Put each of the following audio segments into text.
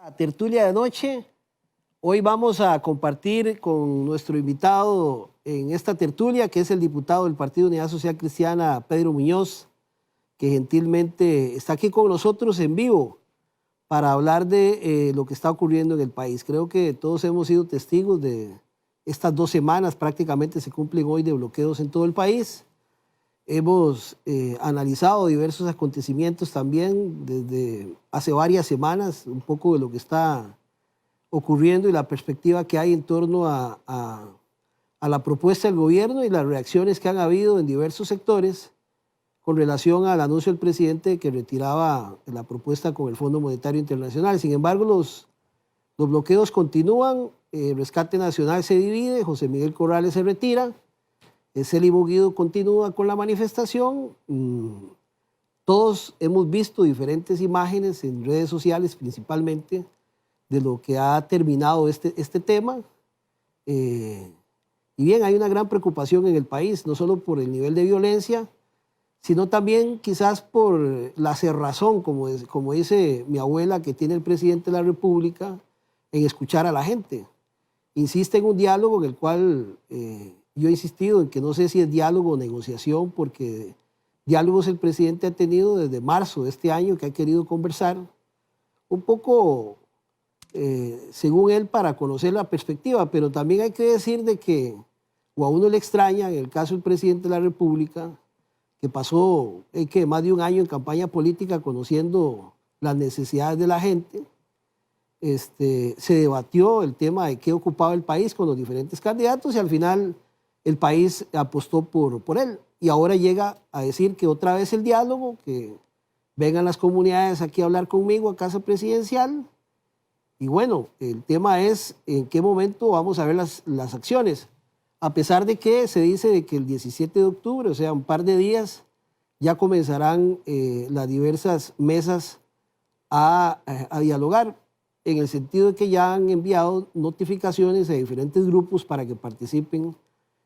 La tertulia de noche. Hoy vamos a compartir con nuestro invitado en esta tertulia, que es el diputado del Partido Unidad Social Cristiana, Pedro Muñoz, que gentilmente está aquí con nosotros en vivo para hablar de lo que está ocurriendo en el país. Creo que todos hemos sido testigos de estas 2 semanas, prácticamente se cumplen hoy, de bloqueos en todo el país. Hemos analizado diversos acontecimientos también desde hace varias semanas, un poco de lo que está ocurriendo y la perspectiva que hay en torno a la propuesta del gobierno y las reacciones que han habido en diversos sectores con relación al anuncio del presidente que retiraba la propuesta con el Fondo Monetario Internacional. Sin embargo, los bloqueos continúan, Rescate Nacional se divide, José Miguel Corrales se retira, Célimo Guido continúa con la manifestación. Todos hemos visto diferentes imágenes en redes sociales principalmente de lo que ha terminado este tema. Y bien, hay una gran preocupación en el país, no solo por el nivel de violencia, sino también quizás por la cerrazón, como dice mi abuela, que tiene el presidente de la República en escuchar a la gente. Insiste en un diálogo en el cual yo he insistido en que no sé si es diálogo o negociación, porque diálogos el presidente ha tenido desde marzo de este año, que ha querido conversar, un poco, según él, para conocer la perspectiva, pero también hay que decir de que, o a uno le extraña, en el caso del presidente de la República, que pasó más de un año en campaña política conociendo las necesidades de la gente, se debatió el tema de qué ocupaba el país con los diferentes candidatos y al final el país apostó por él. Y ahora llega a decir que otra vez el diálogo, que vengan las comunidades aquí a hablar conmigo a Casa Presidencial. Y bueno, el tema es en qué momento vamos a ver las acciones. A pesar de que se dice de que el 17 de octubre, o sea, un par de días, ya comenzarán las diversas mesas a dialogar, en el sentido de que ya han enviado notificaciones a diferentes grupos para que participen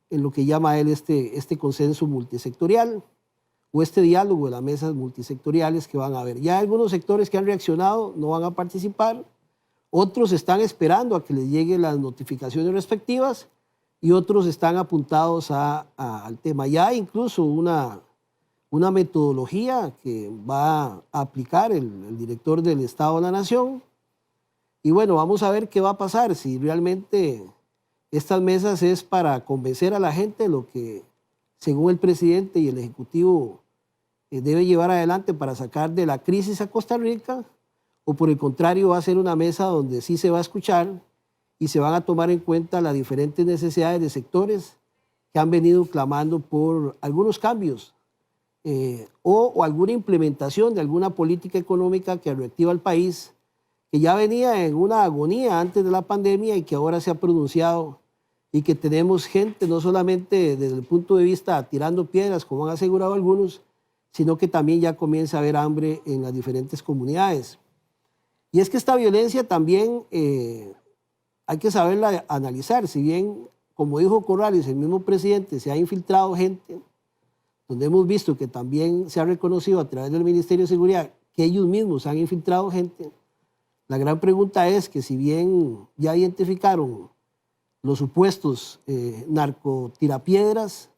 en lo que llama él este consenso multisectorial o este diálogo de las mesas multisectoriales que van a haber. Ya algunos sectores que han reaccionado no van a participar, otros están esperando a que les lleguen las notificaciones respectivas y otros están apuntados al tema. Ya incluso una metodología que va a aplicar el director del Estado de la Nación. Y bueno, vamos a ver qué va a pasar, si realmente estas mesas es para convencer a la gente de lo que, según el presidente y el Ejecutivo, debe llevar adelante para sacar de la crisis a Costa Rica, o por el contrario va a ser una mesa donde sí se va a escuchar y se van a tomar en cuenta las diferentes necesidades de sectores que han venido clamando por algunos cambios o alguna implementación de alguna política económica que reactiva al país, que ya venía en una agonía antes de la pandemia y que ahora se ha pronunciado, y que tenemos gente no solamente desde el punto de vista tirando piedras, como han asegurado algunos, sino que también ya comienza a haber hambre en las diferentes comunidades. Y es que esta violencia también hay que saberla analizar. Si bien, como dijo Corrales, el mismo presidente, se ha infiltrado gente, donde hemos visto que también se ha reconocido a través del Ministerio de Seguridad que ellos mismos han infiltrado gente, la gran pregunta es que si bien ya identificaron los supuestos narcotirapiedras,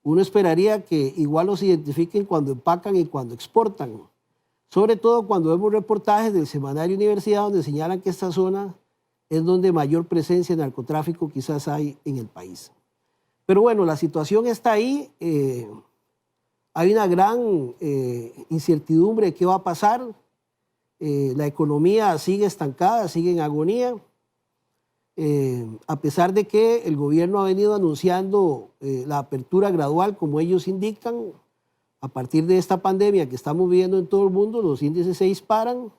uno esperaría que igual los identifiquen cuando empacan y cuando exportan. Sobre todo cuando vemos reportajes del semanario Universidad donde señalan que esta zona es donde mayor presencia de narcotráfico quizás hay en el país. Pero bueno, la situación está ahí. Hay una gran incertidumbre de qué va a pasar. La economía sigue estancada, sigue en agonía, a pesar de que el gobierno ha venido anunciando la apertura gradual, como ellos indican. A partir de esta pandemia que estamos viviendo en todo el mundo, los índices se disparan,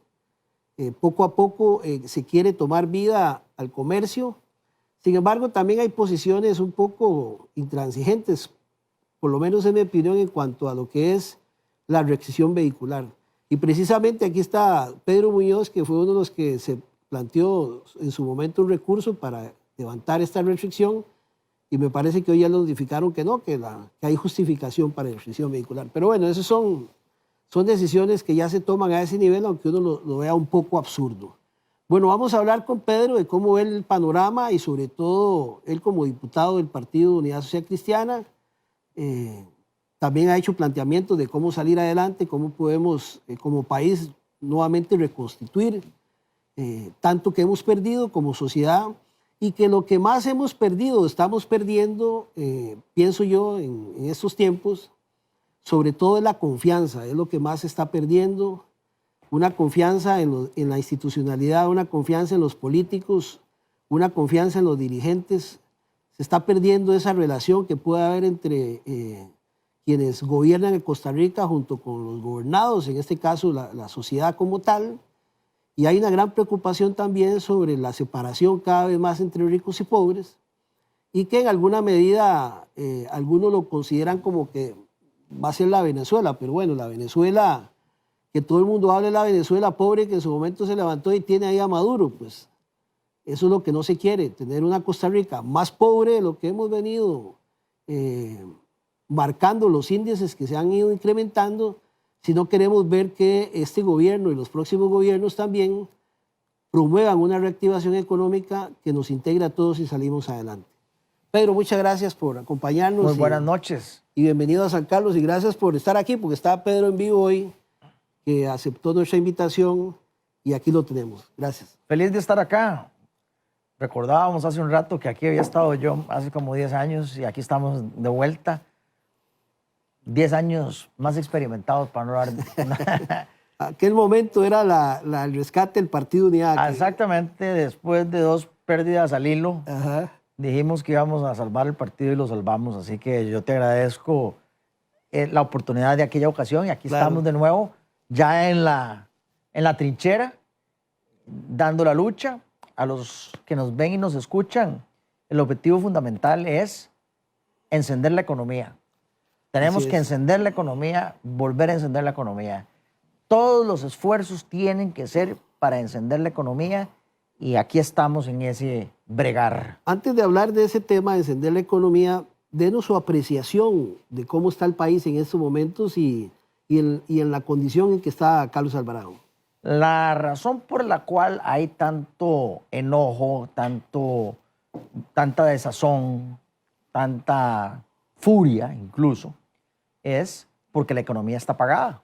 poco a poco se quiere tomar vida al comercio. Sin embargo, también hay posiciones un poco intransigentes, por lo menos en mi opinión, en cuanto a lo que es la restricción vehicular. Y precisamente aquí está Pedro Muñoz, que fue uno de los que se planteó en su momento un recurso para levantar esta restricción, y me parece que hoy ya lo notificaron que no, que hay justificación para la restricción vehicular. Pero bueno, esas son decisiones que ya se toman a ese nivel, aunque uno lo vea un poco absurdo. Bueno, vamos a hablar con Pedro de cómo ve el panorama y sobre todo él como diputado del Partido Unidad Social Cristiana. También ha hecho planteamientos de cómo salir adelante, cómo podemos como país nuevamente reconstituir tanto que hemos perdido como sociedad y que lo que más hemos perdido, estamos perdiendo, pienso yo, en estos tiempos, sobre todo es la confianza, es lo que más se está perdiendo, una confianza en la institucionalidad, una confianza en los políticos, una confianza en los dirigentes. Se está perdiendo esa relación que puede haber entre quienes gobiernan en Costa Rica junto con los gobernados, en este caso la sociedad como tal. Y hay una gran preocupación también sobre la separación cada vez más entre ricos y pobres y que en alguna medida algunos lo consideran como que va a ser la Venezuela, pero bueno, la Venezuela, que todo el mundo hable de la Venezuela pobre que en su momento se levantó y tiene ahí a Maduro, pues eso es lo que no se quiere, tener una Costa Rica más pobre de lo que hemos venido marcando los índices que se han ido incrementando, si no queremos ver que este gobierno y los próximos gobiernos también promuevan una reactivación económica que nos integre a todos y salimos adelante. Pedro, muchas gracias por acompañarnos. Muy buenas noches. Y bienvenido a San Carlos y gracias por estar aquí, porque está Pedro en vivo hoy, que aceptó nuestra invitación y aquí lo tenemos. Gracias. Feliz de estar acá. Recordábamos hace un rato que aquí había estado yo hace como 10 años y aquí estamos de vuelta. 10 años más experimentados para no dar... Aquel momento era el rescate del Partido Unidad. Exactamente, después de 2 pérdidas al hilo, Ajá. dijimos que íbamos a salvar el partido y lo salvamos. Así que yo te agradezco la oportunidad de aquella ocasión y aquí estamos de nuevo, ya en la trinchera, dando la lucha. A los que nos ven y nos escuchan, el objetivo fundamental es encender la economía. Tenemos que encender la economía, volver a encender la economía. Todos los esfuerzos tienen que ser para encender la economía y aquí estamos en ese bregar. Antes de hablar de ese tema de encender la economía, denos su apreciación de cómo está el país en estos momentos y en la condición en que está Carlos Alvarado. La razón por la cual hay tanto enojo, tanta desazón, tanta furia incluso, es porque la economía está apagada.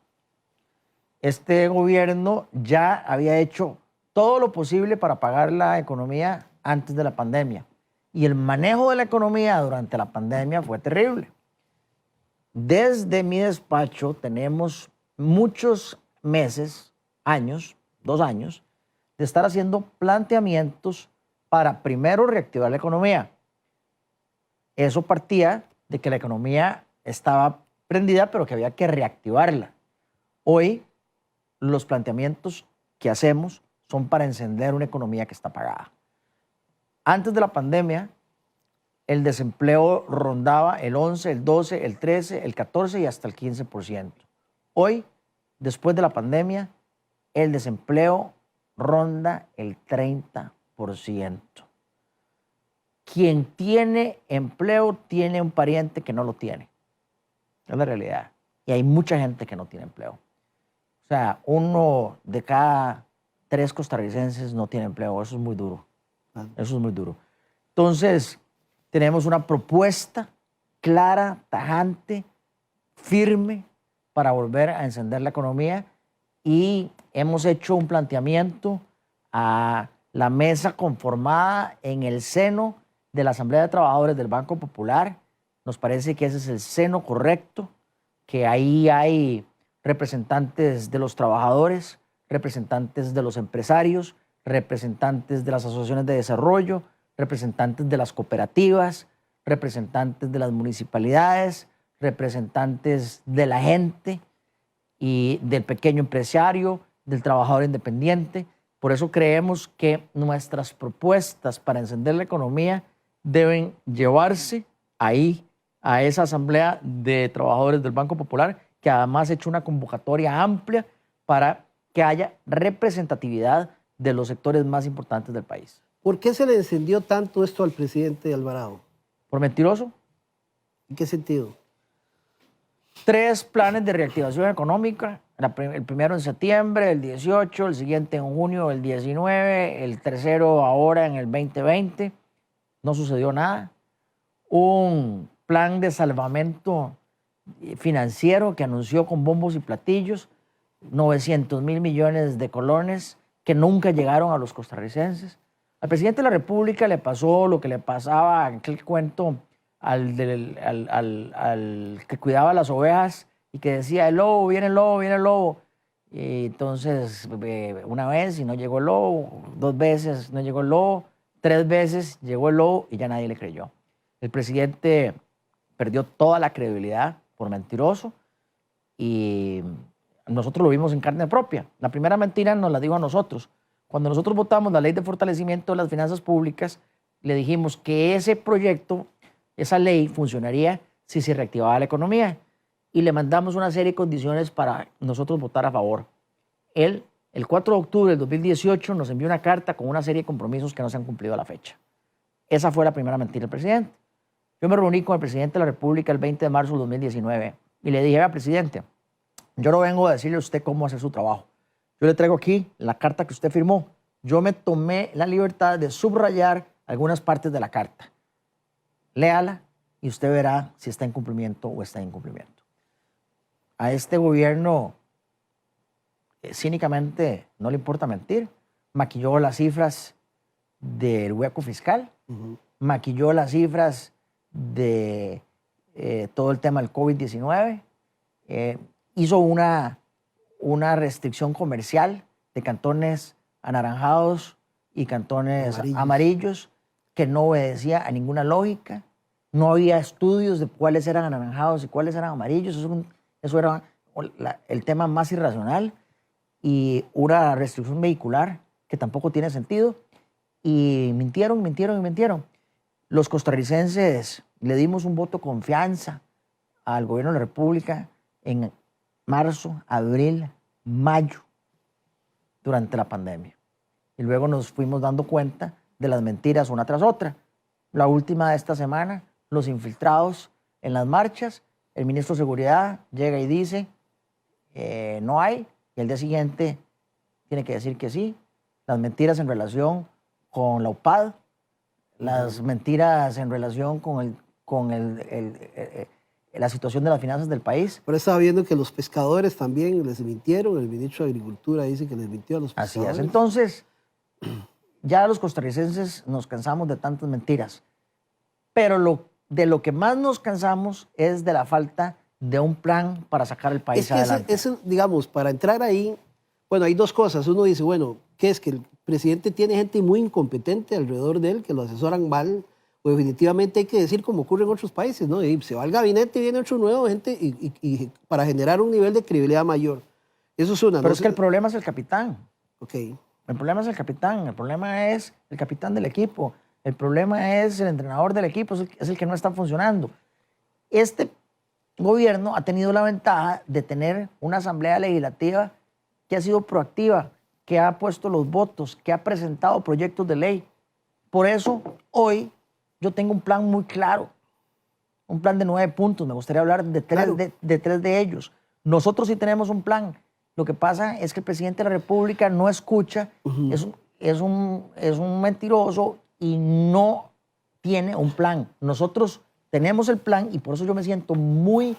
Este gobierno ya había hecho todo lo posible para apagar la economía antes de la pandemia. Y el manejo de la economía durante la pandemia fue terrible. Desde mi despacho tenemos muchos meses, años, 2 años, de estar haciendo planteamientos para primero reactivar la economía. Eso partía de que la economía estaba prendida, pero que había que reactivarla. Hoy, los planteamientos que hacemos son para encender una economía que está apagada. Antes de la pandemia, el desempleo rondaba el 11, el 12, el 13, el 14 y hasta el 15%. Hoy, después de la pandemia, el desempleo ronda el 30%. Quien tiene empleo tiene un pariente que no lo tiene. Es la realidad. Y hay mucha gente que no tiene empleo. O sea, 1 de cada 3 costarricenses no tiene empleo. Eso es muy duro. Eso es muy duro. Entonces, tenemos una propuesta clara, tajante, firme para volver a encender la economía y hemos hecho un planteamiento a la mesa conformada en el seno de la Asamblea de Trabajadores del Banco Popular. Nos parece que ese es el seno correcto, que ahí hay representantes de los trabajadores, representantes de los empresarios, representantes de las asociaciones de desarrollo, representantes de las cooperativas, representantes de las municipalidades, representantes de la gente y del pequeño empresario, del trabajador independiente. Por eso creemos que nuestras propuestas para encender la economía deben llevarse ahí a esa asamblea de trabajadores del Banco Popular, que además ha hecho una convocatoria amplia para que haya representatividad de los sectores más importantes del país. ¿Por qué se le encendió tanto esto al presidente Alvarado? ¿Por mentiroso? ¿En qué sentido? 3 planes de reactivación económica El primero en septiembre, el 18, el siguiente en junio, el 19, el tercero ahora en el 2020. No sucedió nada. Un plan de salvamento financiero que anunció con bombos y platillos 900.000 millones de colones que nunca llegaron a los costarricenses. Al presidente de la República le pasó lo que le pasaba en aquel cuento al que cuidaba las ovejas y que decía, el lobo, viene el lobo, viene el lobo. Y entonces, una vez y no llegó el lobo, 2 veces no llegó el lobo, 3 veces llegó el lobo y ya nadie le creyó. El presidente perdió toda la credibilidad por mentiroso y nosotros lo vimos en carne propia. La primera mentira nos la dijo a nosotros. Cuando nosotros votamos la ley de fortalecimiento de las finanzas públicas, le dijimos que ese proyecto, esa ley funcionaría si se reactivaba la economía y le mandamos una serie de condiciones para nosotros votar a favor. Él, el 4 de octubre del 2018, nos envió una carta con una serie de compromisos que no se han cumplido a la fecha. Esa fue la primera mentira del presidente. Yo me reuní con el presidente de la República el 20 de marzo del 2019 y le dije, presidente, yo no vengo a decirle a usted cómo hacer su trabajo. Yo le traigo aquí la carta que usted firmó. Yo me tomé la libertad de subrayar algunas partes de la carta. Léala y usted verá si está en cumplimiento o está en incumplimiento. A este gobierno cínicamente no le importa mentir. Maquilló las cifras del hueco fiscal, maquilló las cifras de todo el tema del COVID-19, hizo una restricción comercial de cantones anaranjados y cantones amarillos que no obedecía a ninguna lógica. No había estudios de cuáles eran anaranjados y cuáles eran amarillos. Eso era el tema más irracional. Y una restricción vehicular que tampoco tiene sentido. Y mintieron. Los costarricenses le dimos un voto de confianza al gobierno de la República en marzo, abril, mayo, durante la pandemia. Y luego nos fuimos dando cuenta de las mentiras una tras otra. La última de esta semana, los infiltrados en las marchas, el ministro de Seguridad llega y dice, no hay, y al día siguiente tiene que decir que sí. Las mentiras en relación con la UPAD, las mentiras en relación con la situación de las finanzas del país. Pero estaba viendo que los pescadores también les mintieron. El ministro de Agricultura dice que les mintió a los pescadores. Así es. Entonces, ya los costarricenses nos cansamos de tantas mentiras. Pero de lo que más nos cansamos es de la falta de un plan para sacar el país adelante. Digamos, para entrar ahí, bueno, hay 2 cosas. Uno dice, bueno, ¿qué es? Que el presidente tiene gente muy incompetente alrededor de él, que lo asesoran mal. O definitivamente hay que decir como ocurre en otros países, ¿no? Y se va al gabinete y viene otro nuevo gente y para generar un nivel de credibilidad mayor. Eso es una. Pero es que el problema es el capitán. Ok. El problema es el capitán. El problema es el capitán del equipo. El problema es el entrenador del equipo. Es el que no está funcionando. Este gobierno ha tenido la ventaja de tener una asamblea legislativa que ha sido proactiva, que ha puesto los votos, que ha presentado proyectos de ley. Por eso, hoy yo tengo un plan muy claro, un plan de 9 puntos. Me gustaría hablar de 3 de ellos. Nosotros sí tenemos un plan. Lo que pasa es que el presidente de la República no escucha, es un mentiroso y no tiene un plan. Nosotros tenemos el plan y por eso yo me siento muy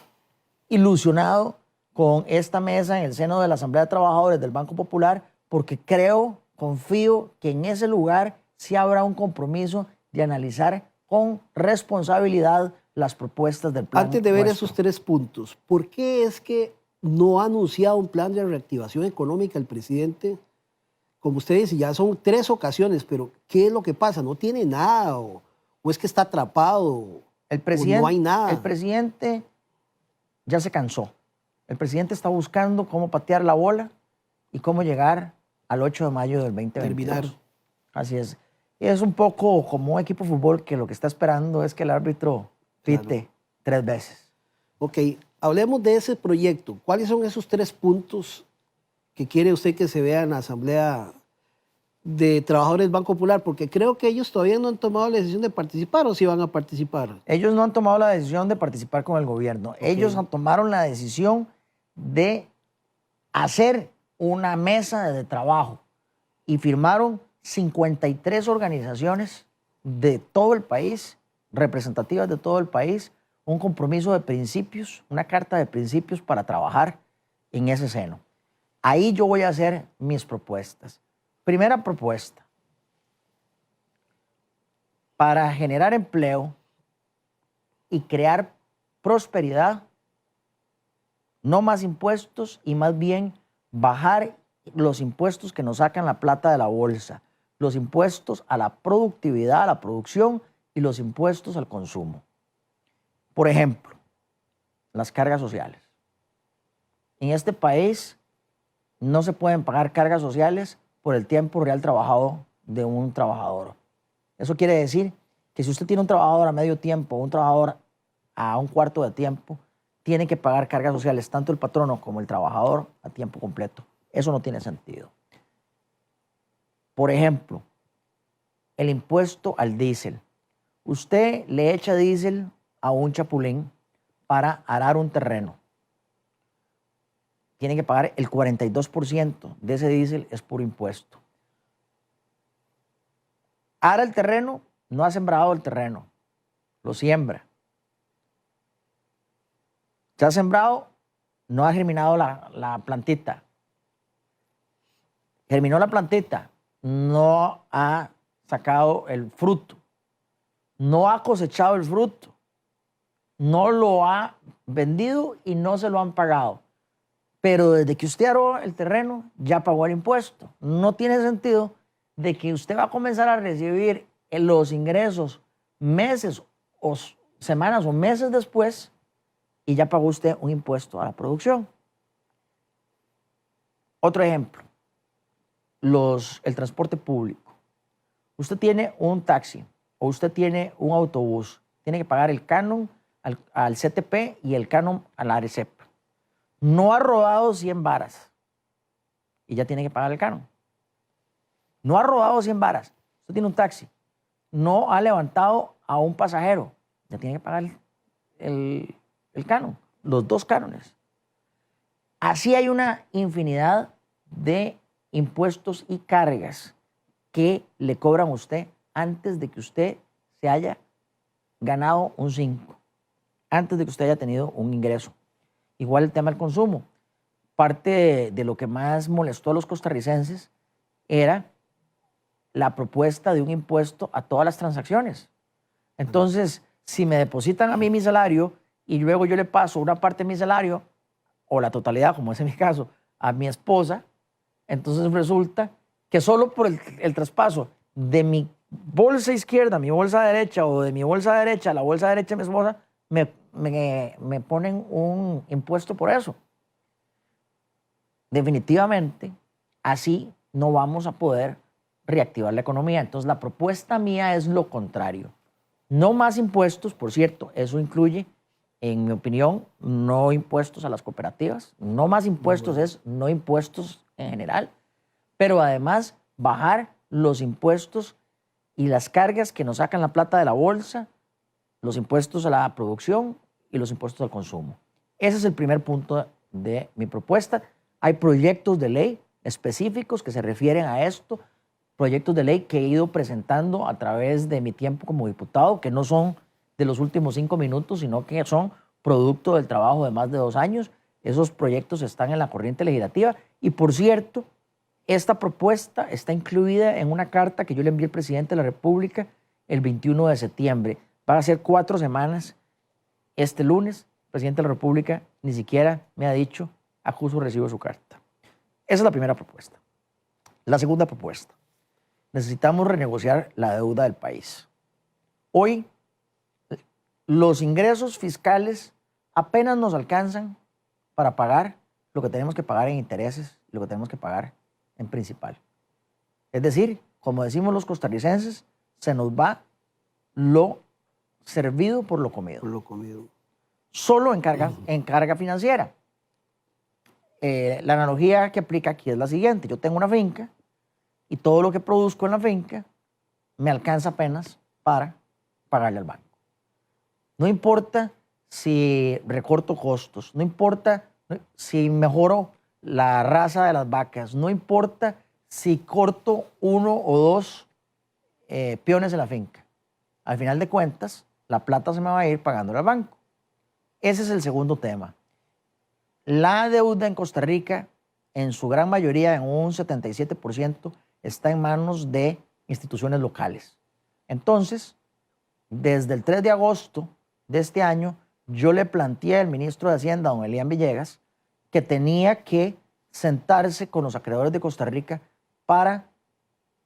ilusionado con esta mesa en el seno de la Asamblea de Trabajadores del Banco Popular, porque confío que en ese lugar sí habrá un compromiso de analizar con responsabilidad las propuestas del plan. Antes de ver esos 3 puntos, ¿por qué es que no ha anunciado un plan de reactivación económica el presidente? Como usted dice, ya son 3 ocasiones, pero ¿qué es lo que pasa? ¿No tiene nada o es que está atrapado o no hay nada? El presidente ya se cansó. El presidente está buscando cómo patear la bola y cómo llegar al 8 de mayo del 2022. Terminar. Así es. Y es un poco como un equipo de fútbol que lo que está esperando es que el árbitro pite 3 veces. Ok, hablemos de ese proyecto. ¿Cuáles son esos 3 puntos que quiere usted que se vea en la Asamblea de Trabajadores del Banco Popular? Porque creo que ellos todavía no han tomado la decisión de participar, ¿o sí van a participar? Ellos no han tomado la decisión de participar con el gobierno. Okay. Ellos tomaron la decisión de hacer una mesa de trabajo y firmaron 53 organizaciones de todo el país, representativas de todo el país, un compromiso de principios, una carta de principios para trabajar en ese seno. Ahí yo voy a hacer mis propuestas. Primera propuesta, para generar empleo y crear prosperidad, no más impuestos y más bien bajar los impuestos que nos sacan la plata de la bolsa, los impuestos a la productividad, a la producción y los impuestos al consumo. Por ejemplo, las cargas sociales. En este país no se pueden pagar cargas sociales por el tiempo real trabajado de un trabajador. Eso quiere decir que si usted tiene un trabajador a medio tiempo o un trabajador a un cuarto de tiempo, tiene que pagar cargas sociales, tanto el patrono como el trabajador, a tiempo completo. Eso no tiene sentido. Por ejemplo, el impuesto al diésel. Usted le echa diésel a un chapulín para arar un terreno. Tiene que pagar el 42% de ese diésel, es puro impuesto. Ara el terreno, no ha sembrado el terreno, lo siembra. Se ha sembrado, no ha germinado la plantita. Germinó la plantita, no ha sacado el fruto, no ha cosechado el fruto, no lo ha vendido y no se lo han pagado. Pero desde que usted aró el terreno, ya pagó el impuesto. No tiene sentido de que usted va a comenzar a recibir los ingresos meses o semanas o meses después y ya pagó usted un impuesto a la producción. Otro ejemplo, el transporte público. Usted tiene un taxi o usted tiene un autobús, tiene que pagar el canon al CTP y el canon a la ARECEP. No ha rodado 100 varas y ya tiene que pagar el canon. No ha rodado 100 varas. Usted tiene un taxi. No ha levantado a un pasajero. Ya tiene que pagar el canon, los dos cánones. Así hay una infinidad de impuestos y cargas que le cobran a usted antes de que usted se haya ganado un 5, antes de que usted haya tenido un ingreso. Igual el tema del consumo. Parte de lo que más molestó a los costarricenses era la propuesta de un impuesto a todas las transacciones. Entonces, si me depositan a mí mi salario y luego yo le paso una parte de mi salario, o la totalidad, como es en mi caso, a mi esposa, entonces resulta que solo por el traspaso de mi bolsa izquierda a mi bolsa derecha o de mi bolsa derecha a la bolsa derecha de mi esposa, me ponen un impuesto por eso. Definitivamente, así no vamos a poder reactivar la economía. Entonces, la propuesta mía es lo contrario. No más impuestos, por cierto, eso incluye, en mi opinión, no impuestos a las cooperativas. No más impuestos es no impuestos en general, pero además bajar los impuestos y las cargas que nos sacan la plata de la bolsa, los impuestos a la producción y los impuestos al consumo. Ese es el primer punto de mi propuesta. Hay proyectos de ley específicos que se refieren a esto, proyectos de ley que he ido presentando a través de mi tiempo como diputado, que no son de los últimos 5 minutos, sino que son producto del trabajo de más de 2 años. Esos proyectos están en la corriente legislativa y, por cierto, esta propuesta está incluida en una carta que yo le envié al presidente de la República el 21 de septiembre. Van a ser 4 semanas. Este lunes, el presidente de la República ni siquiera me ha dicho a cuándo recibo su carta. Esa es la primera propuesta. La segunda propuesta. Necesitamos renegociar la deuda del país. Hoy, los ingresos fiscales apenas nos alcanzan para pagar lo que tenemos que pagar en intereses y lo que tenemos que pagar en principal. Es decir, como decimos los costarricenses, se nos va lo servido por lo comido. Por lo comido. Solo en carga financiera. La analogía que aplica aquí es la siguiente. Yo tengo una finca y todo lo que produzco en la finca me alcanza apenas para pagarle al banco. No importa si recorto costos, no importa si mejoro la raza de las vacas, no importa si corto 1 o 2 peones en la finca. Al final de cuentas, la plata se me va a ir pagándole al banco. Ese es el segundo tema. La deuda en Costa Rica, en su gran mayoría, en un 77%, está en manos de instituciones locales. Entonces, desde el 3 de agosto de este año, yo le planteé al ministro de Hacienda, don Elian Villegas, que tenía que sentarse con los acreedores de Costa Rica para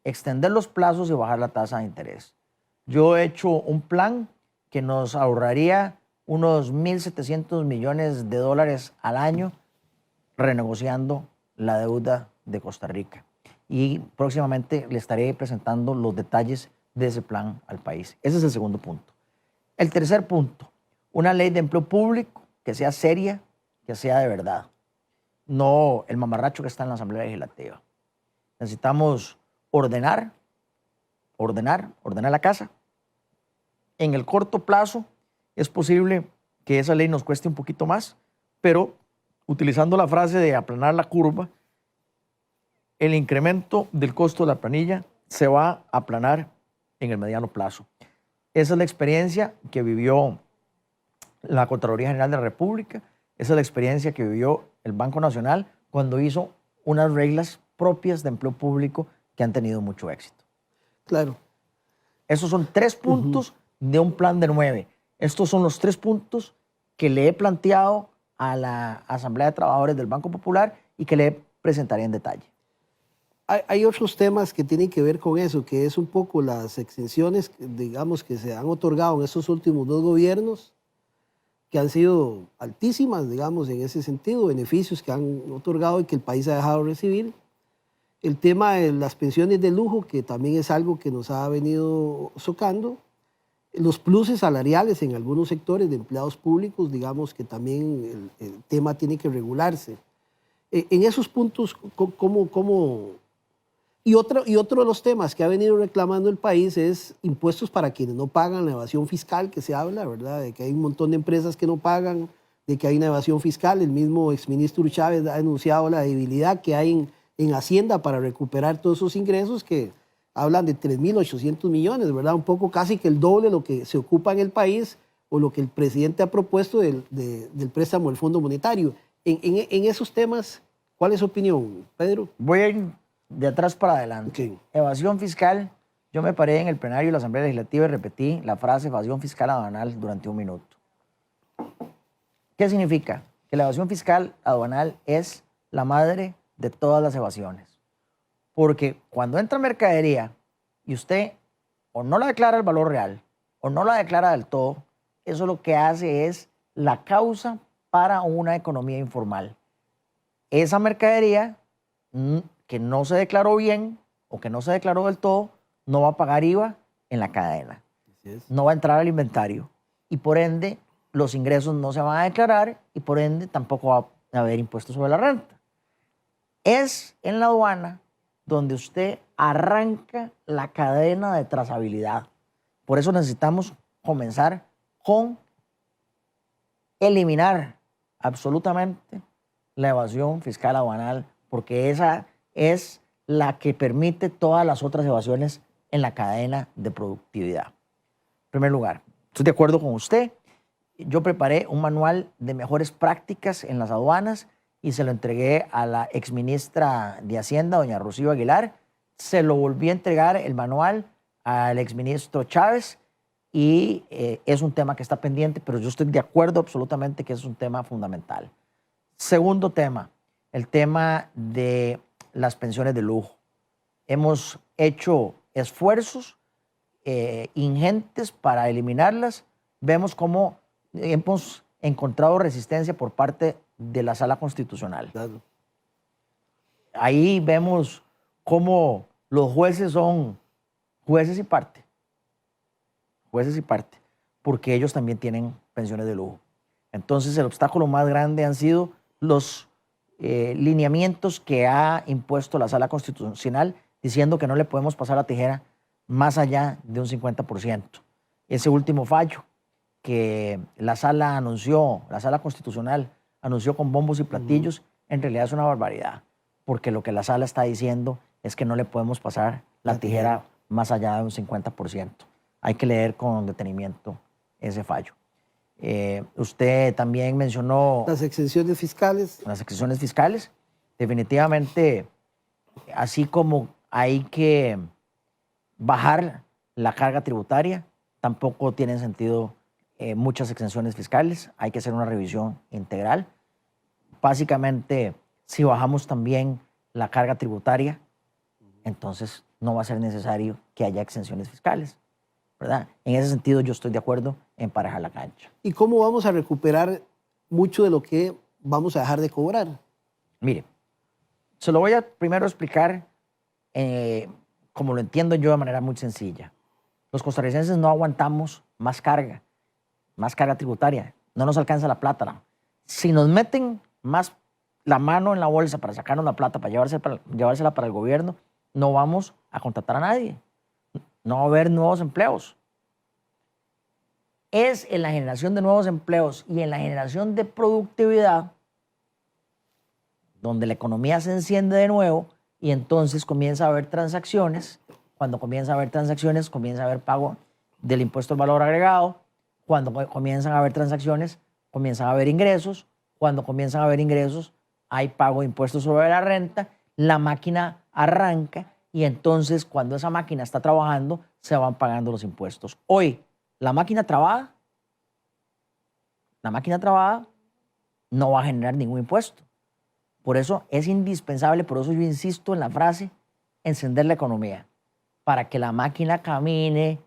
extender los plazos y bajar la tasa de interés. Yo he hecho un plan que nos ahorraría unos 1.700 millones de dólares al año renegociando la deuda de Costa Rica. Y próximamente le estaré presentando los detalles de ese plan al país. Ese es el segundo punto. El tercer punto, una ley de empleo público que sea seria, que sea de verdad. No el mamarracho que está en la Asamblea Legislativa. Necesitamos ordenar la casa. En el corto plazo es posible que esa ley nos cueste un poquito más, pero utilizando la frase de aplanar la curva, el incremento del costo de la planilla se va a aplanar en el mediano plazo. Esa es la experiencia que vivió la Contraloría General de la República, esa es la experiencia que vivió el Banco Nacional cuando hizo unas reglas propias de empleo público que han tenido mucho éxito. Claro. Esos son 3 puntos de un plan de 9. Estos son los 3 puntos que le he planteado a la Asamblea de Trabajadores del Banco Popular y que le presentaré en detalle. Hay otros temas que tienen que ver con eso, que es un poco las exenciones, digamos, que se han otorgado en estos últimos 2 gobiernos, que han sido altísimas, digamos, en ese sentido, beneficios que han otorgado y que el país ha dejado de recibir. El tema de las pensiones de lujo, que también es algo que nos ha venido socando. Los pluses salariales en algunos sectores de empleados públicos, digamos que también el tema tiene que regularse. En esos puntos, ¿cómo? Y otro de los temas que ha venido reclamando el país es impuestos para quienes no pagan, la evasión fiscal que se habla, ¿verdad? De que hay un montón de empresas que no pagan, de que hay una evasión fiscal. El mismo exministro Chávez ha denunciado la debilidad que hay en Hacienda para recuperar todos esos ingresos que hablan de 3.800 millones, ¿verdad? Un poco casi que el doble de lo que se ocupa en el país o lo que el presidente ha propuesto del préstamo del Fondo Monetario. En esos temas, ¿cuál es su opinión, Pedro? Voy a ir de atrás para adelante. Okay. Evasión fiscal. Yo me paré en el plenario de la Asamblea Legislativa y repetí la frase evasión fiscal aduanal durante 1 minuto. ¿Qué significa? Que la evasión fiscal aduanal es la madre de todas las evasiones. Porque cuando entra mercadería y usted o no la declara el valor real o no la declara del todo, eso lo que hace es la causa para una economía informal. Esa mercadería que no se declaró bien o que no se declaró del todo, no va a pagar IVA en la cadena. No va a entrar al inventario. Y por ende, los ingresos no se van a declarar y por ende tampoco va a haber impuestos sobre la renta. Es en la aduana donde usted arranca la cadena de trazabilidad. Por eso necesitamos comenzar con eliminar absolutamente la evasión fiscal aduanal, porque esa es la que permite todas las otras evasiones en la cadena de productividad. En primer lugar, estoy de acuerdo con usted. Yo preparé un manual de mejores prácticas en las aduanas y se lo entregué a la exministra de Hacienda, doña Rocío Aguilar. Se lo volví a entregar el manual al exministro Chávez y es un tema que está pendiente, pero yo estoy de acuerdo absolutamente que es un tema fundamental. Segundo tema, el tema de las pensiones de lujo. Hemos hecho esfuerzos ingentes para eliminarlas. Vemos cómo hemos encontrado resistencia por parte de la Sala Constitucional. Claro. Ahí vemos cómo los jueces son jueces y parte. Jueces y parte, porque ellos también tienen pensiones de lujo. Entonces el obstáculo más grande han sido los lineamientos que ha impuesto la Sala Constitucional diciendo que no le podemos pasar la tijera más allá de un 50%. Ese último fallo que la Sala Constitucional anunció con bombos y platillos en realidad es una barbaridad, porque lo que la sala está diciendo es que no le podemos pasar la tijera más allá de un 50%. Hay que leer con detenimiento ese fallo. Usted también mencionó Las exenciones fiscales. las exenciones fiscales. Definitivamente, así como hay que bajar la carga tributaria, tampoco tienen sentido muchas exenciones fiscales. Hay que hacer una revisión integral. Básicamente, si bajamos también la carga tributaria, entonces no va a ser necesario que haya exenciones fiscales, ¿verdad? En ese sentido, yo estoy de acuerdo en emparejar la cancha. ¿Y cómo vamos a recuperar mucho de lo que vamos a dejar de cobrar? Mire, se lo voy a primero explicar como lo entiendo yo de manera muy sencilla. Los costarricenses no aguantamos más carga tributaria. No nos alcanza la plata. No. Si nos meten más la mano en la bolsa para sacarnos la plata, para llevársela para el gobierno, no vamos a contratar a nadie. No va a haber nuevos empleos. Es en la generación de nuevos empleos y en la generación de productividad donde la economía se enciende de nuevo y entonces comienza a haber transacciones. Cuando comienza a haber transacciones, comienza a haber pago del impuesto al valor agregado. Cuando comienzan a haber transacciones, comienzan a haber ingresos. Cuando comienzan a haber ingresos, hay pago de impuestos sobre la renta. La máquina arranca y entonces cuando esa máquina está trabajando, se van pagando los impuestos. Hoy, la máquina trabada no va a generar ningún impuesto. Por eso es indispensable, por eso yo insisto en la frase, encender la economía, para que la máquina camine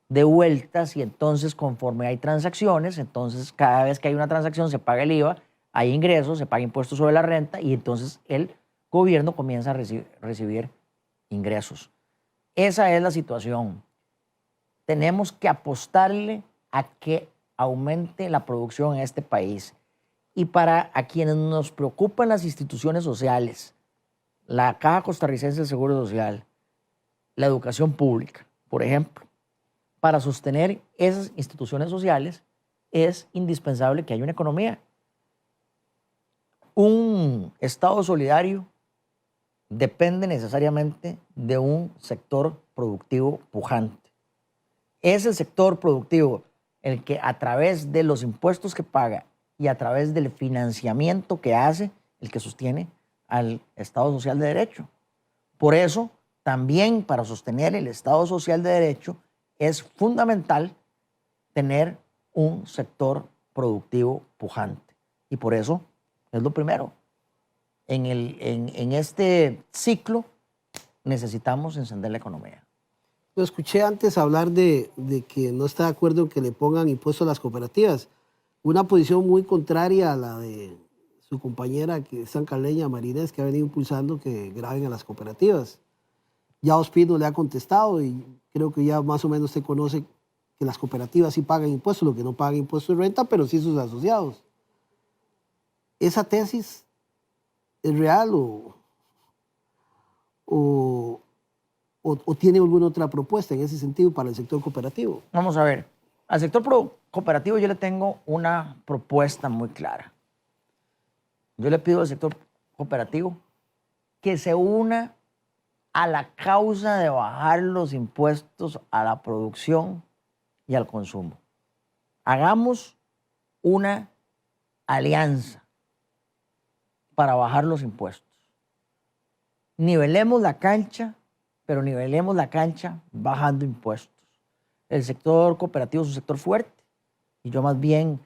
de vueltas y entonces conforme hay transacciones, entonces cada vez que hay una transacción se paga el IVA, hay ingresos, se paga impuestos sobre la renta y entonces el gobierno comienza a recibir ingresos. Esa es la situación. Tenemos que apostarle a que aumente la producción en este país. Y para a quienes nos preocupan las instituciones sociales, la Caja Costarricense del Seguro Social, la educación pública, por ejemplo, para sostener esas instituciones sociales es indispensable que haya una economía. Un Estado solidario depende necesariamente de un sector productivo pujante. Es el sector productivo el que a través de los impuestos que paga y a través del financiamiento que hace, el que sostiene al Estado Social de Derecho. Por eso, también para sostener el Estado Social de Derecho, es fundamental tener un sector productivo pujante. Y por eso es lo primero. En este ciclo necesitamos encender la economía. Lo escuché antes hablar de que no está de acuerdo en que le pongan impuestos a las cooperativas. Una posición muy contraria a la de su compañera que es sancaleña, Marinés, que ha venido impulsando que graben a las cooperativas. Ya Ospino le ha contestado y creo que ya más o menos se conoce que las cooperativas sí pagan impuestos, lo que no pagan impuestos de renta, pero sí sus asociados. ¿Esa tesis es real o tiene alguna otra propuesta en ese sentido para el sector cooperativo? Vamos a ver. Al sector cooperativo yo le tengo una propuesta muy clara. Yo le pido al sector cooperativo que se una a la causa de bajar los impuestos a la producción y al consumo. Hagamos una alianza para bajar los impuestos. Nivelemos la cancha, pero nivelemos la cancha bajando impuestos. El sector cooperativo es un sector fuerte y yo más bien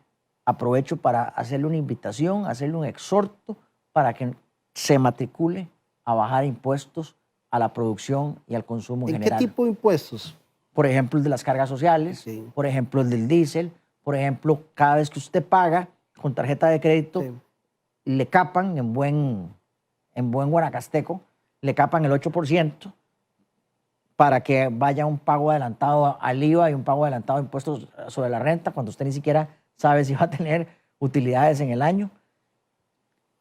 aprovecho para hacerle una invitación, hacerle un exhorto para que se matricule a bajar impuestos a la producción y al consumo en general. ¿En qué tipo de impuestos? Por ejemplo, el de las cargas sociales, Sí. por ejemplo, el del diésel, por ejemplo, cada vez que usted paga con tarjeta de crédito, Sí. le capan en buen guanacasteco, le capan el 8% para que vaya un pago adelantado al IVA y un pago adelantado de impuestos sobre la renta cuando usted ni siquiera sabe si va a tener utilidades en el año.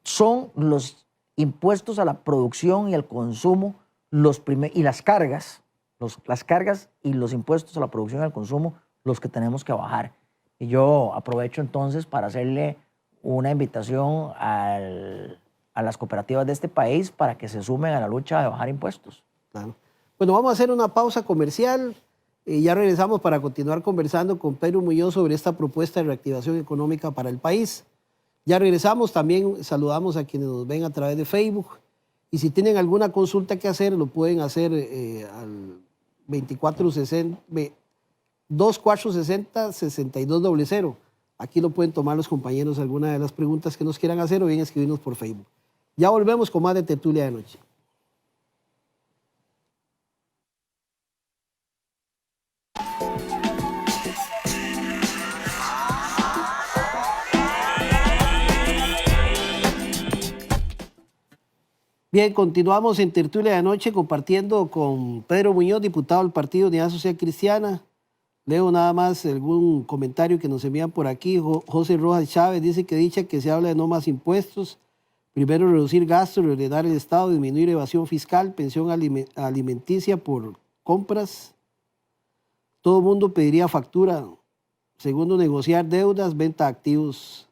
Son los impuestos a la producción y al consumo y las cargas y los impuestos a la producción y al consumo los que tenemos que bajar. Y yo aprovecho entonces para hacerle una invitación al a las cooperativas de este país para que se sumen a la lucha de bajar impuestos. Claro. Bueno, vamos a hacer una pausa comercial y ya regresamos para continuar conversando con Pedro Muñoz sobre esta propuesta de reactivación económica para el país. Ya regresamos, también saludamos a quienes nos ven a través de Facebook y si tienen alguna consulta que hacer, lo pueden hacer al 2460-6200. Aquí lo pueden tomar los compañeros alguna de las preguntas que nos quieran hacer o bien escribirnos por Facebook. Ya volvemos con más de Tertulia de Noche. Bien, continuamos en Tertulia de Noche compartiendo con Pedro Muñoz, diputado del Partido Unidad Social Cristiana. Leo nada más algún comentario que nos envían por aquí. José Rojas Chávez dice que dicha que se habla de no más impuestos, primero reducir gastos, reordenar el Estado, disminuir evasión fiscal, pensión alimenticia por compras. Todo el mundo pediría factura. Segundo, negociar deudas, venta de activos.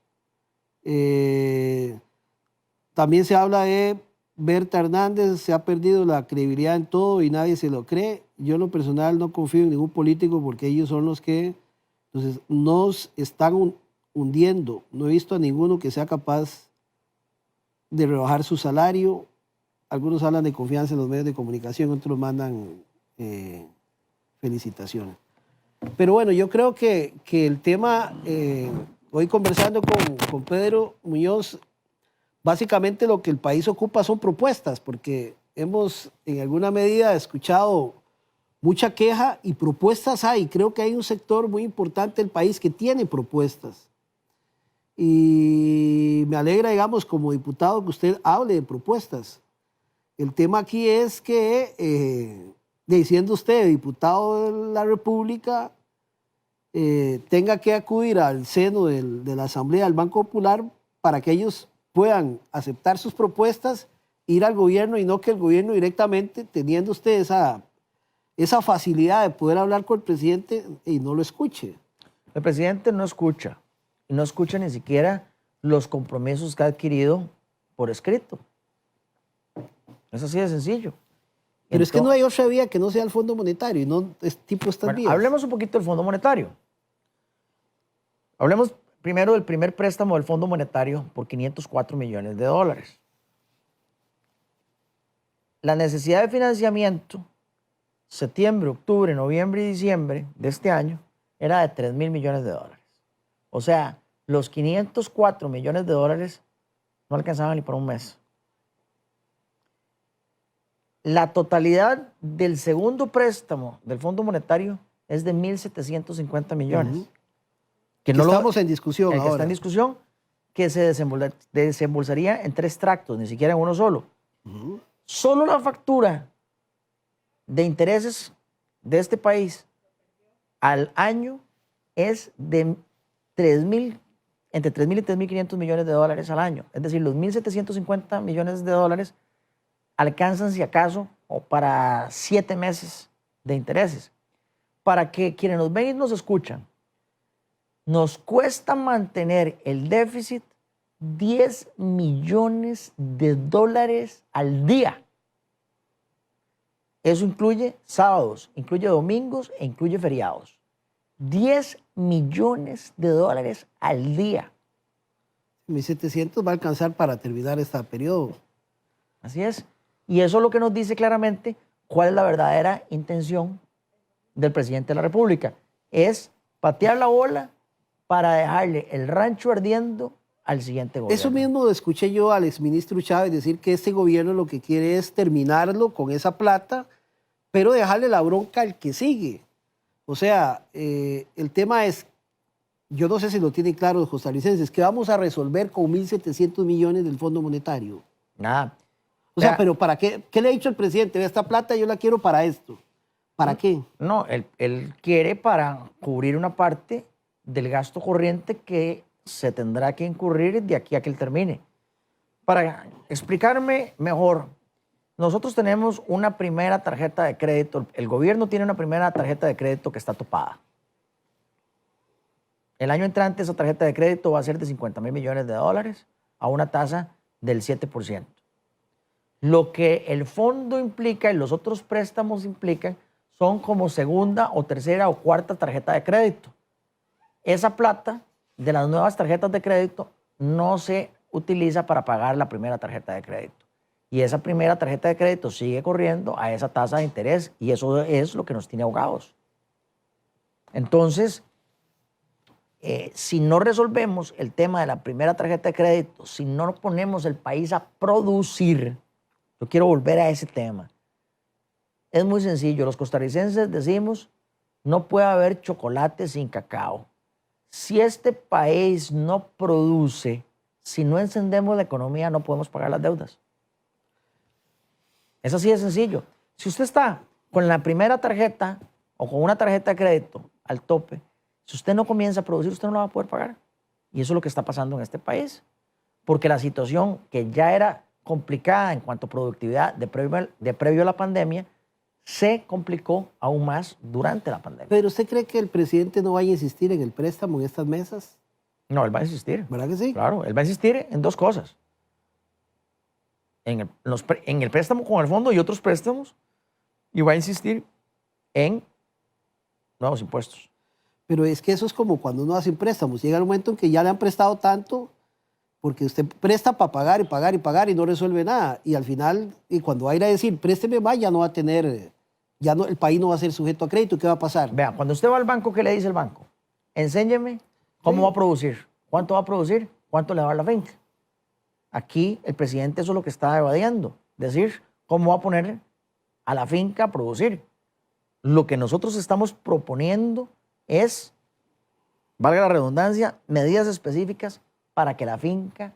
También se habla de Berta Hernández, se ha perdido la credibilidad en todo y nadie se lo cree. Yo en lo personal no confío en ningún político porque ellos son los que nos están hundiendo. No he visto a ninguno que sea capaz de rebajar su salario. Algunos hablan de confianza en los medios de comunicación, otros mandan felicitaciones. Pero bueno, yo creo que el tema, hoy conversando con Pedro Muñoz, básicamente lo que el país ocupa son propuestas, porque hemos en alguna medida escuchado mucha queja y propuestas hay. Creo que hay un sector muy importante del país que tiene propuestas. Y me alegra, digamos, como diputado que usted hable de propuestas. El tema aquí es que, siendo usted diputado de la República, tenga que acudir al seno de la Asamblea del Banco Popular para que ellos puedan aceptar sus propuestas, ir al gobierno y no que el gobierno directamente, teniendo usted esa facilidad de poder hablar con el presidente y no lo escuche. El presidente no escucha, y no escucha ni siquiera los compromisos que ha adquirido por escrito. Es así de sencillo. Pero es que no hay otra vía que no sea el Fondo Monetario y no es tipo estas vías. Hablemos un poquito del Fondo Monetario. Hablemos primero del primer préstamo del Fondo Monetario por 504 millones de dólares. La necesidad de financiamiento, septiembre, octubre, noviembre y diciembre de este año, era de 3.000 millones de dólares. O sea, los 504 millones de dólares no alcanzaban ni por un mes. La totalidad del segundo préstamo del Fondo Monetario es de 1.750 millones. Que no estamos en discusión ahora. Que está en discusión, que se desembolsaría en 3 tractos, ni siquiera en uno solo. Solo la factura de intereses de este país al año es de entre 3.000 y 3.500 millones de dólares al año. Es decir, los 1.750 millones de dólares alcanzan, si acaso, o para 7 meses de intereses. Para que quienes nos ven y nos escuchan, nos cuesta mantener el déficit 10 millones de dólares al día. Eso incluye sábados, incluye domingos e incluye feriados. 10 millones de dólares al día. 1.700 va a alcanzar para terminar este periodo. Así es. Y eso es lo que nos dice claramente cuál es la verdadera intención del presidente de la República. Es patear la bola para dejarle el rancho ardiendo al siguiente gobierno. Eso mismo escuché yo al exministro Chávez decir que este gobierno lo que quiere es terminarlo con esa plata, pero dejarle la bronca al que sigue. O sea, el tema es, yo no sé si lo tienen claro los costarricenses, que vamos a resolver con 1.700 millones del Fondo Monetario. Nada. O sea, pero ¿para qué? ¿Qué le ha dicho el presidente? Esta plata yo la quiero para esto. ¿Para qué? No, él quiere para cubrir una parte del gasto corriente que se tendrá que incurrir de aquí a que él termine. Para explicarme mejor, nosotros tenemos una primera tarjeta de crédito, el gobierno tiene una primera tarjeta de crédito que está topada. El año entrante esa tarjeta de crédito va a ser de 50.000 millones de dólares a una tasa del 7%. Lo que el fondo implica y los otros préstamos implican son como segunda o tercera o cuarta tarjeta de crédito. Esa plata de las nuevas tarjetas de crédito no se utiliza para pagar la primera tarjeta de crédito. Y esa primera tarjeta de crédito sigue corriendo a esa tasa de interés y eso es lo que nos tiene ahogados. Entonces, si no resolvemos el tema de la primera tarjeta de crédito, si no ponemos el país a producir, yo quiero volver a ese tema. Es muy sencillo, los costarricenses decimos, no puede haber chocolate sin cacao. Si este país no produce, si no encendemos la economía, no podemos pagar las deudas. Es así de sencillo. Si usted está con la primera tarjeta o con una tarjeta de crédito al tope, si usted no comienza a producir, usted no la va a poder pagar. Y eso es lo que está pasando en este país. Porque la situación que ya era complicada en cuanto a productividad de previo a la pandemia, se complicó aún más durante la pandemia. ¿Pero usted cree que el presidente no va a insistir en el préstamo en estas mesas? No, él va a insistir. ¿Verdad que sí? Claro, él va a insistir en dos cosas. En el préstamo con el fondo y otros préstamos, y va a insistir en nuevos impuestos. Pero es que eso es como cuando uno hace préstamos. Llega el momento en que ya le han prestado tanto, porque usted presta para pagar y pagar y pagar y no resuelve nada. Y al final, y cuando va a ir a decir, présteme más, ya no va a tener, ya no, el país no va a ser sujeto a crédito. ¿Qué va a pasar? Vea, cuando usted va al banco, ¿qué le dice el banco? Enséñeme cómo va a producir, cuánto va a producir, cuánto le va a dar la finca. Aquí el presidente eso es lo que está evadiendo, decir cómo va a poner a la finca a producir. Lo que nosotros estamos proponiendo es, valga la redundancia, medidas específicas para que la finca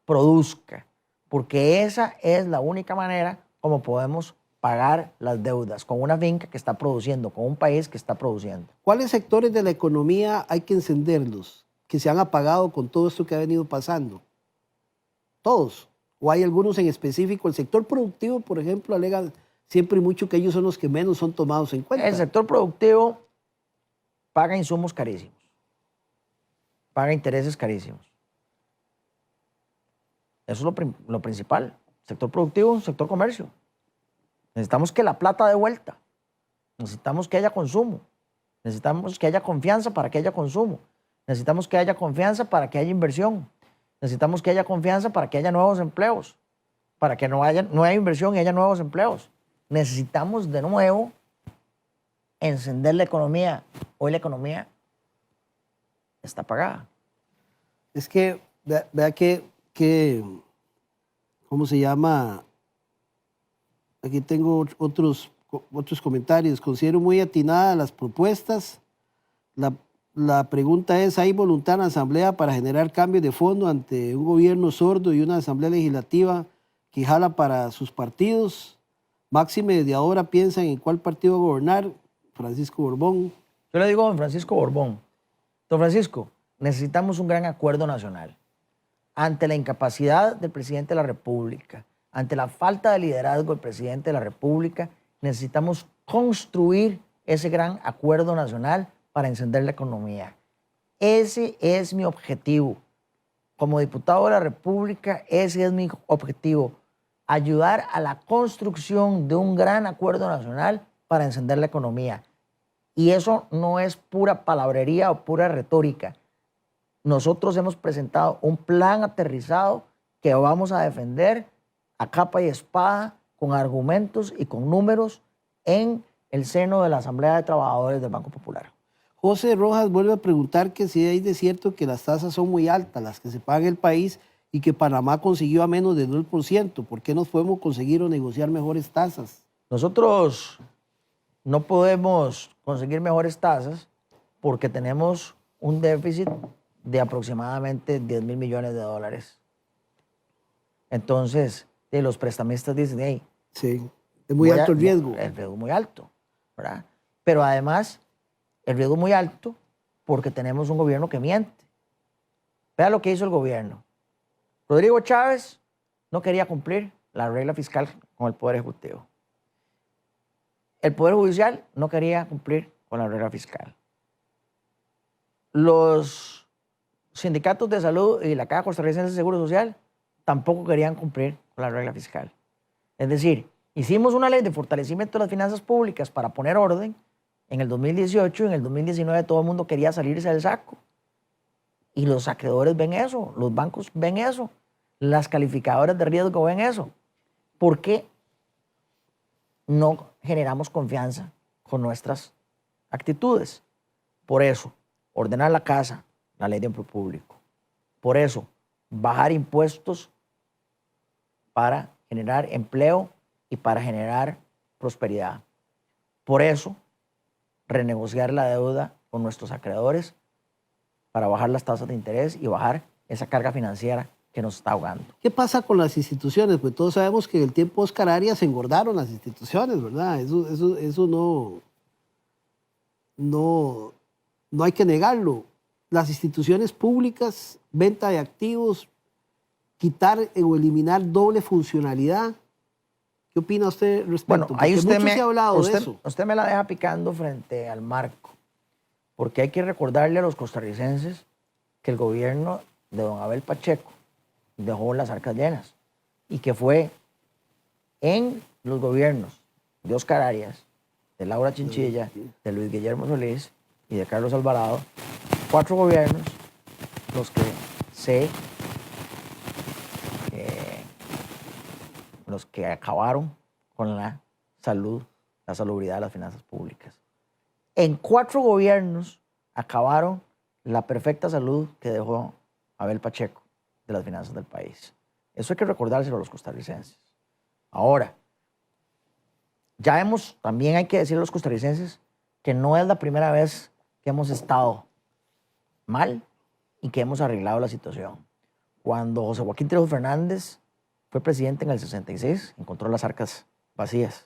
produzca, porque esa es la única manera como podemos pagar las deudas, con una finca que está produciendo, con un país que está produciendo. ¿Cuáles sectores de la economía hay que encenderlos, que se han apagado con todo esto que ha venido pasando? ¿Todos? ¿O hay algunos en específico? El sector productivo, por ejemplo, alega siempre mucho que ellos son los que menos son tomados en cuenta. El sector productivo paga insumos carísimos, paga intereses carísimos. Eso es lo principal. Sector productivo, sector comercio. Necesitamos que la plata dé vuelta. Necesitamos que haya consumo. Necesitamos que haya confianza para que haya consumo. Necesitamos que haya confianza para que haya inversión. Necesitamos que haya confianza para que haya nuevos empleos. Para que no haya inversión y haya nuevos empleos. Necesitamos de nuevo encender la economía. Hoy la economía está apagada. Es que, vea que ¿cómo se llama? Aquí tengo otros comentarios. Considero muy atinadas las propuestas. La pregunta es, ¿hay voluntad en la Asamblea para generar cambios de fondo ante un gobierno sordo y una Asamblea Legislativa que jala para sus partidos? Máxime desde ahora piensan en cuál partido va a gobernar. Francisco Borbón. Yo le digo a don Francisco Borbón, don Francisco, necesitamos un gran acuerdo nacional. Ante la incapacidad del presidente de la República, ante la falta de liderazgo del presidente de la República, necesitamos construir ese gran acuerdo nacional para encender la economía. Ese es mi objetivo. Como diputado de la República, ese es mi objetivo. Ayudar a la construcción de un gran acuerdo nacional para encender la economía. Y eso no es pura palabrería o pura retórica. Nosotros hemos presentado un plan aterrizado que vamos a defender a capa y espada, con argumentos y con números en el seno de la Asamblea de Trabajadores del Banco Popular. José Rojas vuelve a preguntar que si hay de cierto que las tasas son muy altas, las que se pagan en el país, y que Panamá consiguió a menos del 2%. ¿Por qué no podemos conseguir o negociar mejores tasas? Nosotros no podemos conseguir mejores tasas porque tenemos un déficit de aproximadamente 10.000 millones de dólares. Entonces, los prestamistas dicen, hey, sí, es muy alto el riesgo. El riesgo es muy alto, ¿verdad? Pero además, el riesgo es muy alto porque tenemos un gobierno que miente. Vea lo que hizo el gobierno. Rodrigo Chávez no quería cumplir la regla fiscal con el Poder Ejecutivo. El Poder Judicial no quería cumplir con la regla fiscal. Los sindicatos de salud y la Caja Costarricense de Seguro Social tampoco querían cumplir con la regla fiscal. Es decir, hicimos una ley de fortalecimiento de las finanzas públicas para poner orden en el 2018, en el 2019 todo el mundo quería salirse del saco. Y los acreedores ven eso, los bancos ven eso, las calificadoras de riesgo ven eso. ¿Por qué no generamos confianza con nuestras actitudes? Por eso, ordenar la casa, la ley de empleo público. Por eso, bajar impuestos para generar empleo y para generar prosperidad. Por eso, renegociar la deuda con nuestros acreedores para bajar las tasas de interés y bajar esa carga financiera que nos está ahogando. ¿Qué pasa con las instituciones? Pues todos sabemos que en el tiempo de Oscar Arias se engordaron las instituciones, ¿verdad? Eso no hay que negarlo. Las instituciones públicas, venta de activos, quitar o eliminar doble funcionalidad. ¿Qué opina usted respecto? Bueno, ahí Porque mucho se ha hablado de eso. Usted me la deja picando frente al marco, porque hay que recordarle a los costarricenses que el gobierno de don Abel Pacheco dejó las arcas llenas y que fue en los gobiernos de Oscar Arias, de Laura Chinchilla, de Luis Guillermo Solís y de Carlos Alvarado, 4 gobiernos los que acabaron con la salud, la salubridad de las finanzas públicas. En 4 gobiernos acabaron la perfecta salud que dejó Abel Pacheco de las finanzas del país. Eso hay que recordárselo a los costarricenses. Ahora, también hay que decirle a los costarricenses que no es la primera vez que hemos estado mal y que hemos arreglado la situación. Cuando José Joaquín Trejo Fernández fue presidente en el 66, encontró las arcas vacías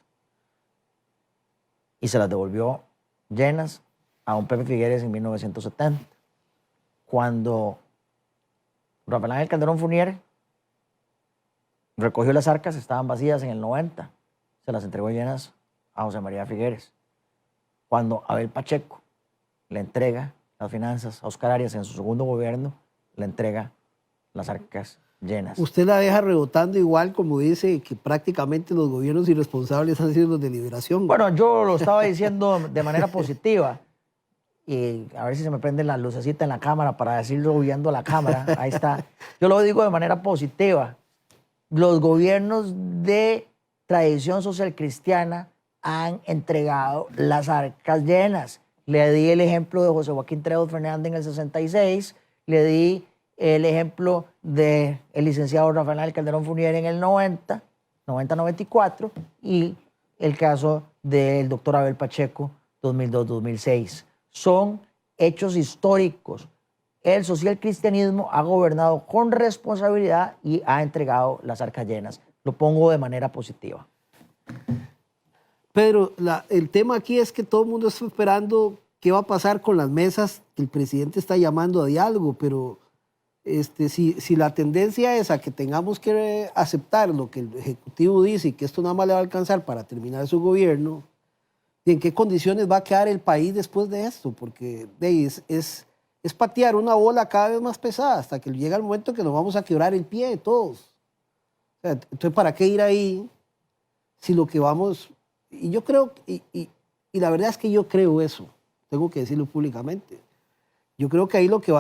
y se las devolvió llenas a don Pepe Figueres en 1970. Cuando Rafael Ángel Calderón Fournier recogió las arcas, estaban vacías en el 90, se las entregó llenas a José María Figueres. Cuando Abel Pacheco le entrega las finanzas a Oscar Arias en su segundo gobierno, le entrega las arcas llenas. Usted la deja rebotando igual como dice que prácticamente los gobiernos irresponsables han sido los de Liberación. Bueno, yo lo estaba diciendo de manera positiva y a ver si se me prende la lucecita en la cámara para decirlo viendo la cámara. Ahí está. Yo lo digo de manera positiva. Los gobiernos de tradición social cristiana han entregado las arcas llenas. Le di el ejemplo de José Joaquín Trejo Fernández en el 66, le di el ejemplo del licenciado Rafael Ángel Calderón Fournier en el 90-94 y el caso del doctor Abel Pacheco 2002-2006. Son hechos históricos. El socialcristianismo ha gobernado con responsabilidad y ha entregado las arcas llenas. Lo pongo de manera positiva. Pedro, el tema aquí es que todo el mundo está esperando qué va a pasar con las mesas que el presidente está llamando a diálogo, pero si la tendencia es a que tengamos que aceptar lo que el Ejecutivo dice y que esto nada más le va a alcanzar para terminar su gobierno, ¿en qué condiciones va a quedar el país después de esto? Porque es patear una bola cada vez más pesada hasta que llega el momento que nos vamos a quebrar el pie todos. O sea, entonces, ¿para qué ir ahí si lo que vamos... Y yo creo, y la verdad es que yo creo eso, tengo que decirlo públicamente. Yo creo que ahí lo que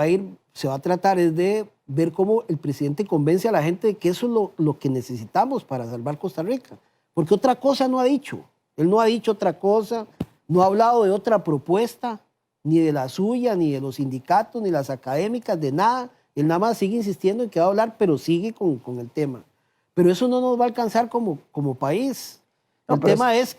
se va a tratar es de ver cómo el presidente convence a la gente de que eso es lo que necesitamos para salvar Costa Rica. Porque otra cosa no ha dicho. Él no ha dicho otra cosa, no ha hablado de otra propuesta, ni de la suya, ni de los sindicatos, ni las académicas, de nada. Él nada más sigue insistiendo en que va a hablar, pero sigue con el tema. Pero eso no nos va a alcanzar como país. El tema es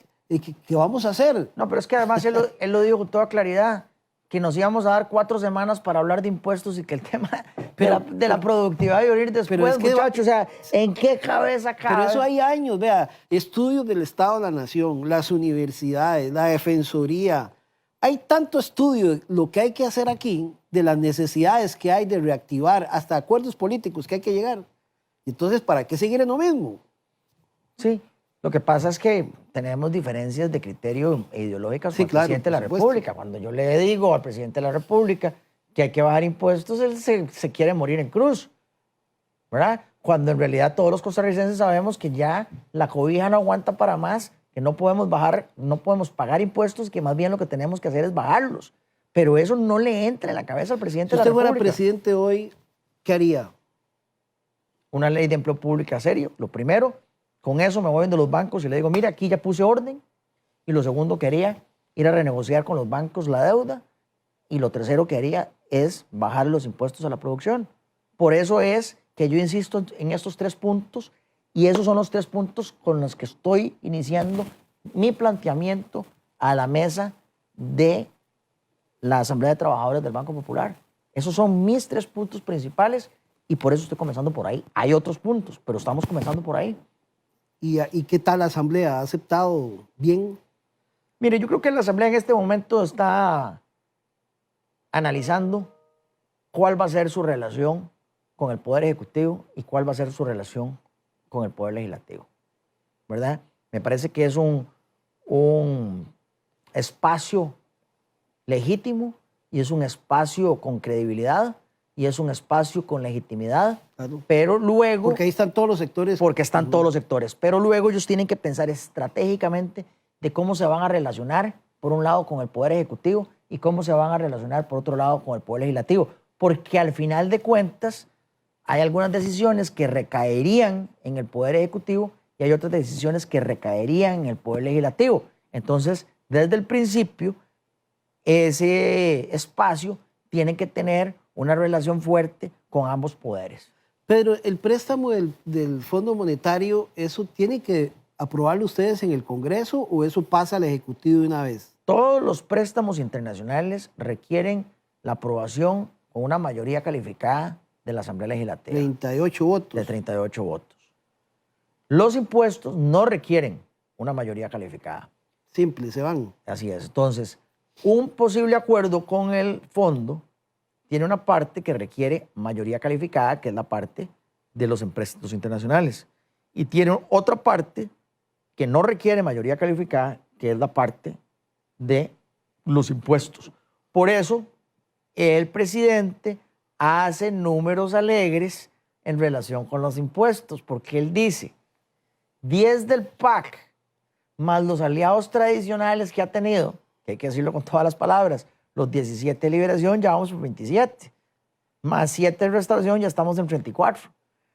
¿qué vamos a hacer? No, pero es que además él lo dijo con toda claridad, que nos íbamos a dar 4 semanas para hablar de impuestos y que el tema de la productividad iba a venir después, pero es que, muchachos. O sea, ¿en qué cabeza cabe? Pero eso hay años, vea, estudios del Estado de la Nación, las universidades, la Defensoría. Hay tanto estudio de lo que hay que hacer aquí, de las necesidades que hay de reactivar, hasta acuerdos políticos que hay que llegar. Entonces, ¿para qué seguir en lo mismo? Sí. Lo que pasa es que tenemos diferencias de criterio ideológicas con el presidente de la República. Cuando yo le digo al presidente de la República que hay que bajar impuestos, él se quiere morir en cruz, ¿verdad? cuando en realidad todos los costarricenses sabemos que ya la cobija no aguanta para más, que no podemos bajar, no podemos pagar impuestos, que más bien lo que tenemos que hacer es bajarlos. Pero eso no le entra en la cabeza al presidente Si de la usted fuera República. presidente hoy, ¿qué haría? Una ley de empleo público serio, lo primero. Con eso me voy viendo los bancos y le digo, mira, aquí ya puse orden. Y lo segundo que haría, ir a renegociar con los bancos la deuda. Y lo tercero que haría es bajar los impuestos a la producción. Por eso es que yo insisto en estos 3 puntos, y esos son los 3 puntos con los que estoy iniciando mi planteamiento a la mesa de la Asamblea de Trabajadores del Banco Popular. Esos son mis 3 puntos principales y por eso estoy comenzando por ahí. Hay otros puntos, pero estamos comenzando por ahí. ¿Y qué tal la Asamblea? ¿Ha aceptado bien? Mire, yo creo que la Asamblea en este momento está analizando cuál va a ser su relación con el Poder Ejecutivo y cuál va a ser su relación con el Poder Legislativo, ¿verdad? Me parece que es un espacio legítimo y es un espacio con credibilidad y es un espacio con legitimidad, Claro. pero luego... Porque ahí están todos los sectores. Porque están todos los sectores, pero luego ellos tienen que pensar estratégicamente de cómo se van a relacionar, por un lado, con el Poder Ejecutivo y cómo se van a relacionar, por otro lado, con el Poder Legislativo. Porque al final de cuentas, hay algunas decisiones que recaerían en el Poder Ejecutivo y hay otras decisiones que recaerían en el Poder Legislativo. Entonces, desde el principio, ese espacio tiene que tener una relación fuerte con ambos poderes. Pero el préstamo del Fondo Monetario, ¿eso tiene que aprobarlo ustedes en el Congreso o eso pasa al Ejecutivo de una vez? Todos los préstamos internacionales requieren la aprobación con una mayoría calificada de la Asamblea Legislativa. 38 votos. De 38 votos. Los impuestos no requieren una mayoría calificada. Simple, se van. Así es. Entonces, un posible acuerdo con el fondo tiene una parte que requiere mayoría calificada, que es la parte de los empréstitos internacionales. Y tiene otra parte que no requiere mayoría calificada, que es la parte de los impuestos. Por eso, el presidente hace números alegres en relación con los impuestos, porque él dice, 10 del PAC, más los aliados tradicionales que ha tenido, que hay que decirlo con todas las palabras, los 17 de Liberación, ya vamos por 27, más 7 de Restauración, ya estamos en 34.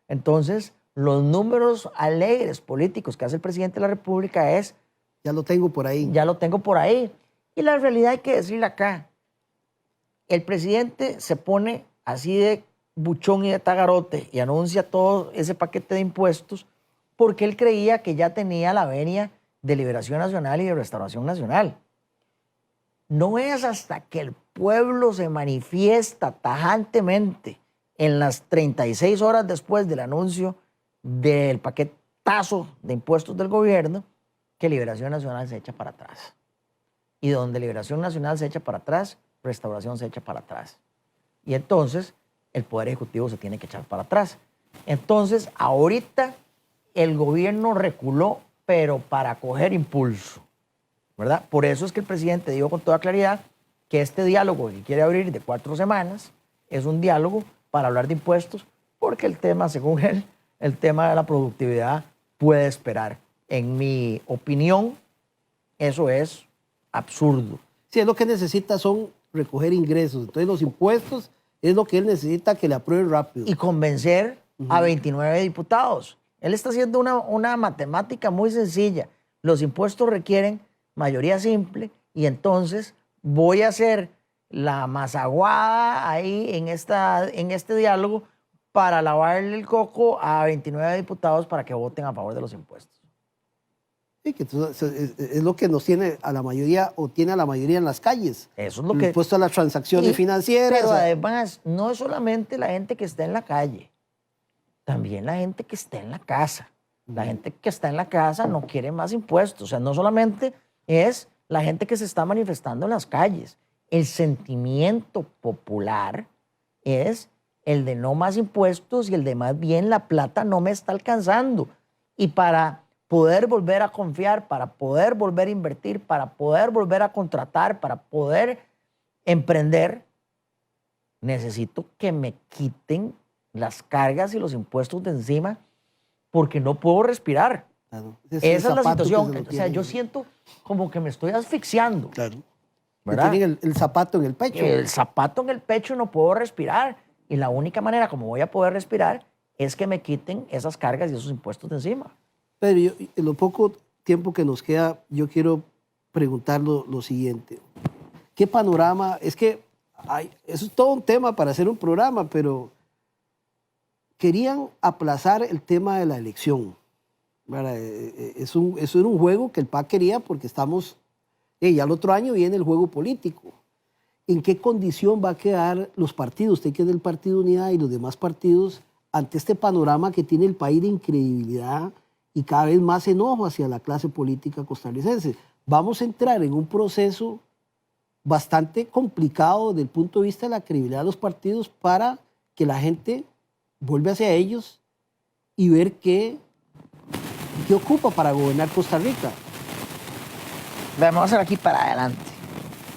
Entonces, los números alegres políticos que hace el presidente de la República es... Ya lo tengo por ahí. Ya lo tengo por ahí. Y la realidad hay que decirle acá, el presidente se pone así de buchón y de tagarote y anuncia todo ese paquete de impuestos porque él creía que ya tenía la venia de Liberación Nacional y de Restauración Nacional. No es hasta que el pueblo se manifiesta tajantemente en las 36 horas después del anuncio del paquetazo de impuestos del gobierno que Liberación Nacional se echa para atrás. Y donde Liberación Nacional se echa para atrás, Restauración se echa para atrás. Y entonces el Poder Ejecutivo se tiene que echar para atrás. Entonces, ahorita el gobierno reculó, pero para coger impulso, ¿verdad? Por eso es que el presidente dijo con toda claridad que este diálogo que quiere abrir de 4 semanas es un diálogo para hablar de impuestos, porque el tema, según él, el tema de la productividad puede esperar. En mi opinión, eso es absurdo. Sí, es lo que necesita son recoger ingresos. Entonces los impuestos es lo que él necesita que le aprueben rápido. Y convencer a 29 diputados. Él está haciendo una matemática muy sencilla. Los impuestos requieren mayoría simple y entonces voy a hacer la mazaguada ahí en este diálogo para lavarle el coco a 29 diputados para que voten a favor de los impuestos. Sí, que es lo que nos tiene a la mayoría o tiene a la mayoría en las calles. Eso es lo el que... impuesto a las transacciones financieras. Pero además, no es solamente la gente que está en la calle, también la gente que está en la casa. La gente que está en la casa no quiere más impuestos. O sea, no solamente es la gente que se está manifestando en las calles. El sentimiento popular es el de no más impuestos y el de más bien la plata no me está alcanzando. Y para poder volver a confiar, para poder volver a invertir, para poder volver a contratar, para poder emprender, necesito que me quiten las cargas y los impuestos de encima porque no puedo respirar. Claro. Esa es la zapato que situación. se lo O sea, yo tienen. siento como que me estoy asfixiando. Claro. Que ¿Verdad? tienen el zapato en el pecho. El zapato en el pecho, no puedo respirar. Y la única manera como voy a poder respirar es que me quiten esas cargas y esos impuestos de encima. Pero yo, en lo poco tiempo que nos queda, yo quiero preguntar lo siguiente. ¿Qué panorama? Es que eso es todo un tema para hacer un programa, pero querían aplazar el tema de la elección. Eso era un juego que el PAC quería porque estamos, ya el otro año viene el juego político. ¿En qué condición va a quedar los partidos, usted que es del Partido Unidad y los demás partidos, ante este panorama que tiene el país de incredibilidad y cada vez más enojo hacia la clase política costarricense? Vamos a entrar en un proceso bastante complicado desde el punto de vista de la credibilidad de los partidos para que la gente vuelva hacia ellos y ver qué ocupa para gobernar Costa Rica. Vamos a hacer aquí para adelante.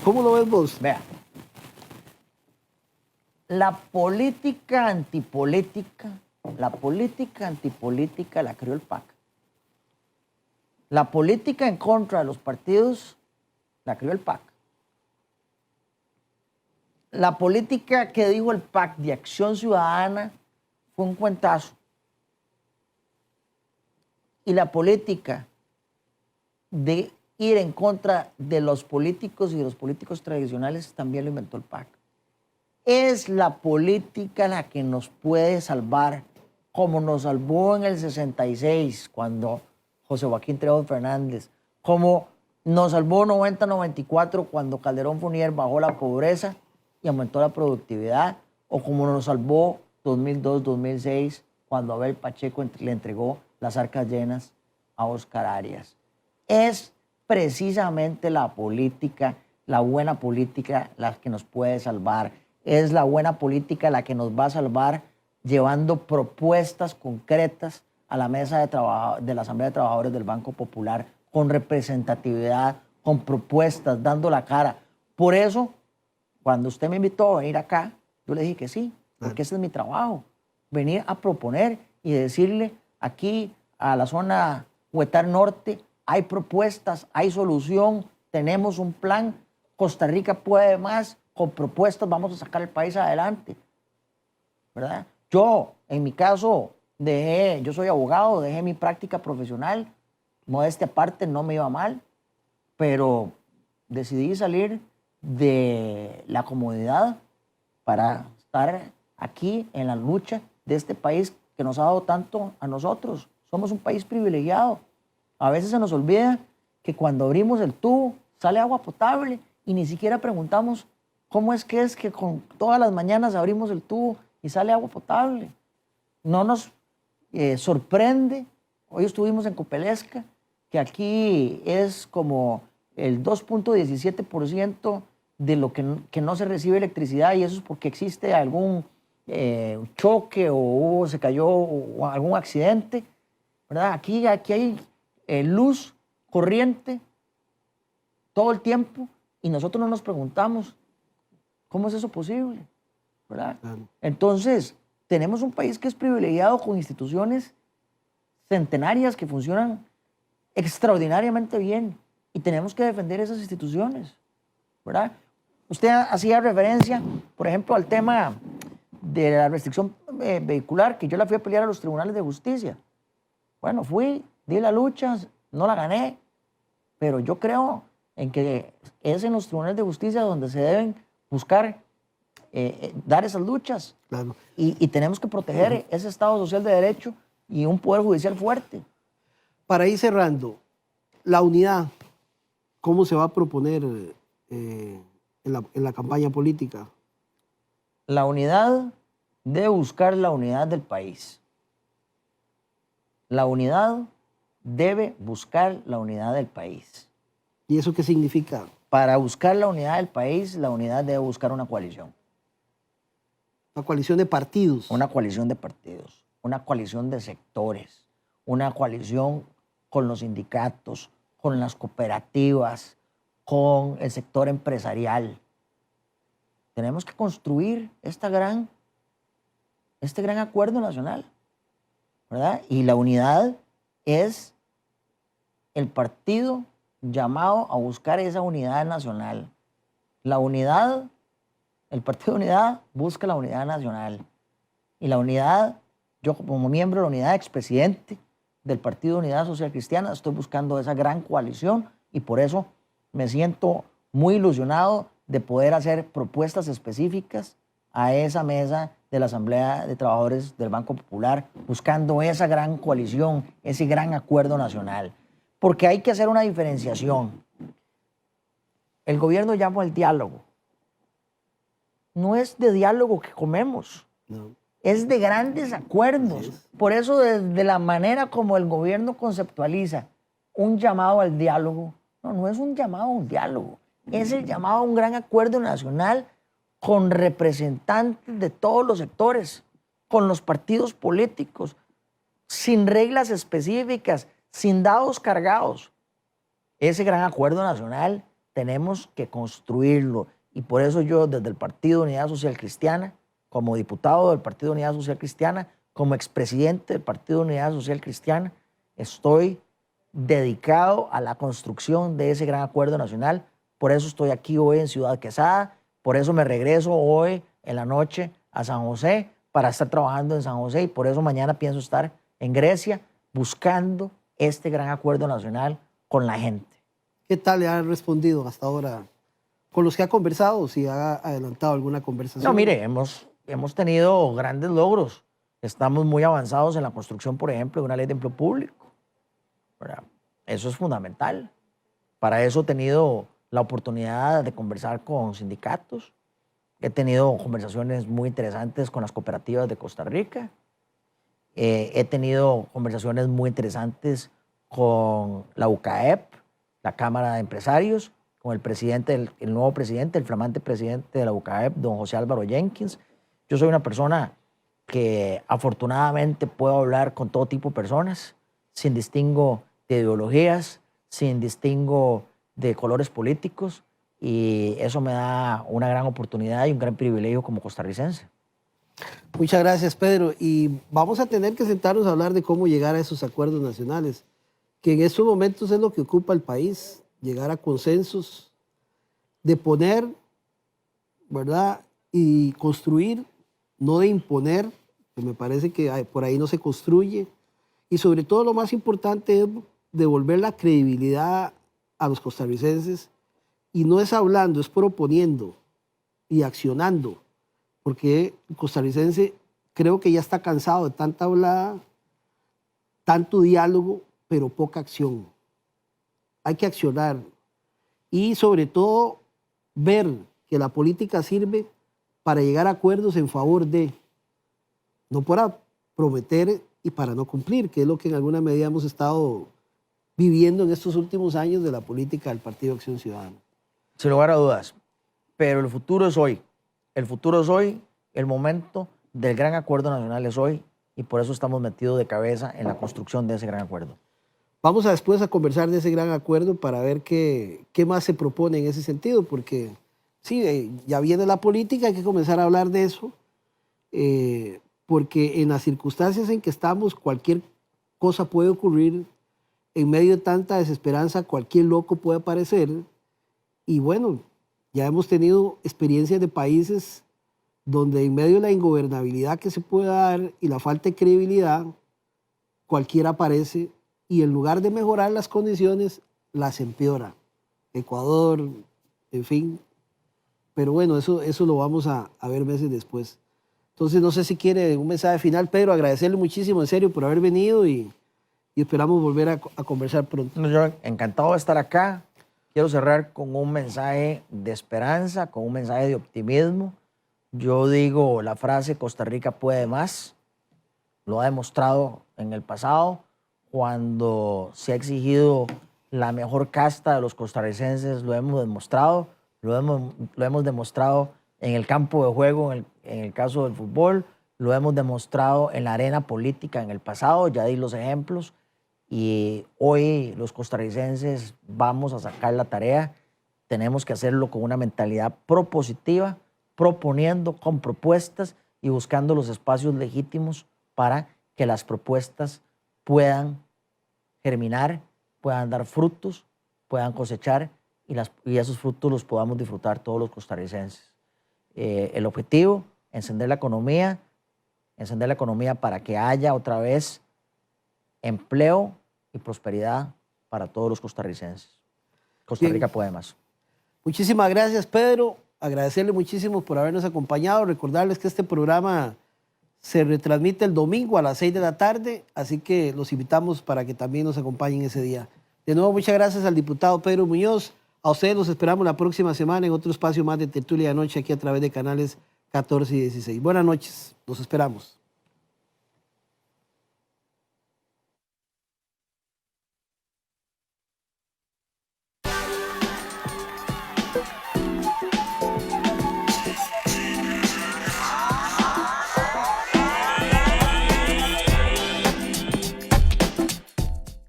¿Cómo lo ves vos? Vea. La política antipolítica la creó el PAC. La política en contra de los partidos la creó el PAC. La política que dijo el PAC de Acción Ciudadana fue un cuentazo. Y la política de ir en contra de los políticos y de los políticos tradicionales también lo inventó el PAC. Es la política la que nos puede salvar, como nos salvó en el 66, cuando José Joaquín Trejos Fernández, como nos salvó 90-94, cuando Calderón Fournier bajó la pobreza y aumentó la productividad, o como nos salvó 2002-2006, cuando Abel Pacheco le entregó las arcas llenas a Oscar Arias. Es precisamente la política, la buena política, la que nos puede salvar. Es la buena política la que nos va a salvar llevando propuestas concretas a la mesa de la Asamblea de Trabajadores del Banco Popular, con representatividad, con propuestas, dando la cara. Por eso, cuando usted me invitó a venir acá, yo le dije que sí, porque ese es mi trabajo, venir a proponer y decirle aquí a la zona Huetar Norte, hay propuestas, hay solución, tenemos un plan, Costa Rica puede más, con propuestas vamos a sacar el país adelante, ¿verdad? Yo, en mi caso, yo soy abogado, dejé mi práctica profesional, modestia aparte, no me iba mal, pero decidí salir de la comodidad para estar aquí en la lucha de este país que nos ha dado tanto a nosotros. Somos un país privilegiado. A veces se nos olvida que cuando abrimos el tubo sale agua potable y ni siquiera preguntamos cómo es que con todas las mañanas abrimos el tubo y sale agua potable. No nos sorprende, hoy estuvimos en Copelesca, que aquí es como el 2.17% de lo que no se recibe electricidad, y eso es porque existe algún choque o se cayó o algún accidente, ¿verdad? Aquí hay luz, corriente todo el tiempo y nosotros no nos preguntamos cómo es eso posible, ¿verdad? Claro. Entonces, tenemos un país que es privilegiado con instituciones centenarias que funcionan extraordinariamente bien y tenemos que defender esas instituciones, ¿verdad? Usted hacía referencia, por ejemplo, al tema de la restricción vehicular, que yo la fui a pelear a los tribunales de justicia. Bueno, di la lucha, no la gané, pero yo creo en que es en los tribunales de justicia donde se deben buscar dar esas luchas. Claro. Y tenemos que proteger ese Estado social de derecho y un poder judicial fuerte. Para ir cerrando, la unidad, ¿cómo se va a proponer en la campaña política? La unidad debe buscar la unidad del país. La unidad debe buscar la unidad del país. ¿Y eso qué significa? Para buscar la unidad del país, la unidad debe buscar una coalición. Una coalición de partidos. Una coalición de partidos, una coalición de sectores, una coalición con los sindicatos, con las cooperativas, con el sector empresarial. Tenemos que construir esta gran este gran acuerdo nacional, ¿verdad? Y la unidad es el partido llamado a buscar esa unidad nacional. La unidad, el Partido de Unidad busca la unidad nacional. Y la unidad, yo como miembro de la unidad, expresidente del Partido de Unidad Social Cristiana, estoy buscando esa gran coalición y por eso me siento muy ilusionado de poder hacer propuestas específicas a esa mesa de la Asamblea de Trabajadores del Banco Popular, buscando esa gran coalición, ese gran acuerdo nacional. Porque hay que hacer una diferenciación. El gobierno llama al diálogo. No es de diálogo que comemos. No. Es de grandes acuerdos. Por eso, desde la manera como el gobierno conceptualiza un llamado al diálogo, no es un llamado a un diálogo, es el llamado a un gran acuerdo nacional con representantes de todos los sectores, con los partidos políticos, sin reglas específicas, sin dados cargados. Ese gran acuerdo nacional tenemos que construirlo y por eso yo desde el Partido de Unidad Social Cristiana, como diputado del Partido de Unidad Social Cristiana, como expresidente del Partido de Unidad Social Cristiana, estoy dedicado a la construcción de ese gran acuerdo nacional. Por eso estoy aquí hoy en Ciudad Quesada, por eso me regreso hoy en la noche a San José para estar trabajando en San José y por eso mañana pienso estar en Grecia buscando este gran acuerdo nacional con la gente. ¿Qué tal le han respondido hasta ahora con los que ha conversado? Si ha adelantado alguna conversación. No, mire, hemos tenido grandes logros. Estamos muy avanzados en la construcción, por ejemplo, de una ley de empleo público, ¿verdad? Eso es fundamental. Para eso he tenido la oportunidad de conversar con sindicatos. He tenido conversaciones muy interesantes con las cooperativas de Costa Rica. He tenido conversaciones muy interesantes con la UCAEP, la Cámara de Empresarios, con el presidente, el nuevo presidente, el flamante presidente de la UCAEP, don José Álvaro Jenkins. Yo soy una persona que afortunadamente puedo hablar con todo tipo de personas, sin distingo de ideologías, sin distingo de colores políticos, y eso me da una gran oportunidad y un gran privilegio como costarricense. Muchas gracias, Pedro. Y vamos a tener que sentarnos a hablar de cómo llegar a esos acuerdos nacionales, que en estos momentos es lo que ocupa el país, llegar a consensos, de poner, ¿verdad? Y construir, no de imponer, que me parece que por ahí no se construye. Y sobre todo lo más importante es devolver la credibilidad a los costarricenses. Y no es hablando, es proponiendo y accionando. Porque el costarricense creo que ya está cansado de tanta hablada, tanto diálogo, pero poca acción. Hay que accionar y sobre todo ver que la política sirve para llegar a acuerdos en favor de, no para prometer y para no cumplir, que es lo que en alguna medida hemos estado viviendo en estos últimos años de la política del Partido Acción Ciudadana. Sin lugar a dudas, pero el futuro es hoy. El futuro es hoy, el momento del gran acuerdo nacional es hoy y por eso estamos metidos de cabeza en la construcción de ese gran acuerdo. Vamos después a conversar de ese gran acuerdo para ver qué más se propone en ese sentido, porque sí, ya viene la política, hay que comenzar a hablar de eso, porque en las circunstancias en que estamos, cualquier cosa puede ocurrir, en medio de tanta desesperanza, cualquier loco puede aparecer, y bueno, ya hemos tenido experiencias de países donde en medio de la ingobernabilidad que se puede dar y la falta de credibilidad, cualquiera aparece y en lugar de mejorar las condiciones, las empeora. Ecuador, en fin. Pero bueno, eso lo vamos a ver meses después. Entonces, no sé si quiere un mensaje final, Pedro, agradecerle muchísimo, en serio, por haber venido y esperamos volver a conversar pronto. Yo encantado de estar acá. Quiero cerrar con un mensaje de esperanza, con un mensaje de optimismo. Yo digo la frase Costa Rica puede más. Lo ha demostrado en el pasado cuando se ha exigido la mejor casta de los costarricenses. Lo hemos demostrado. Lo hemos demostrado en el campo de juego, en el caso del fútbol. Lo hemos demostrado en la arena política en el pasado. Ya di los ejemplos. Y hoy los costarricenses vamos a sacar la tarea. Tenemos que hacerlo con una mentalidad propositiva, proponiendo con propuestas y buscando los espacios legítimos para que las propuestas puedan germinar, puedan dar frutos, puedan cosechar y esos frutos los podamos disfrutar todos los costarricenses. El objetivo, encender la economía para que haya otra vez empleo y prosperidad para todos los costarricenses. Costa Rica puede más. Muchísimas gracias, Pedro. Agradecerle muchísimo por habernos acompañado. Recordarles que este programa se retransmite el domingo a las 6 de la tarde, así que los invitamos para que también nos acompañen ese día. De nuevo, muchas gracias al diputado Pedro Muñoz. A ustedes los esperamos la próxima semana en otro espacio más de Tertulia de Noche aquí a través de canales 14 y 16. Buenas noches, los esperamos.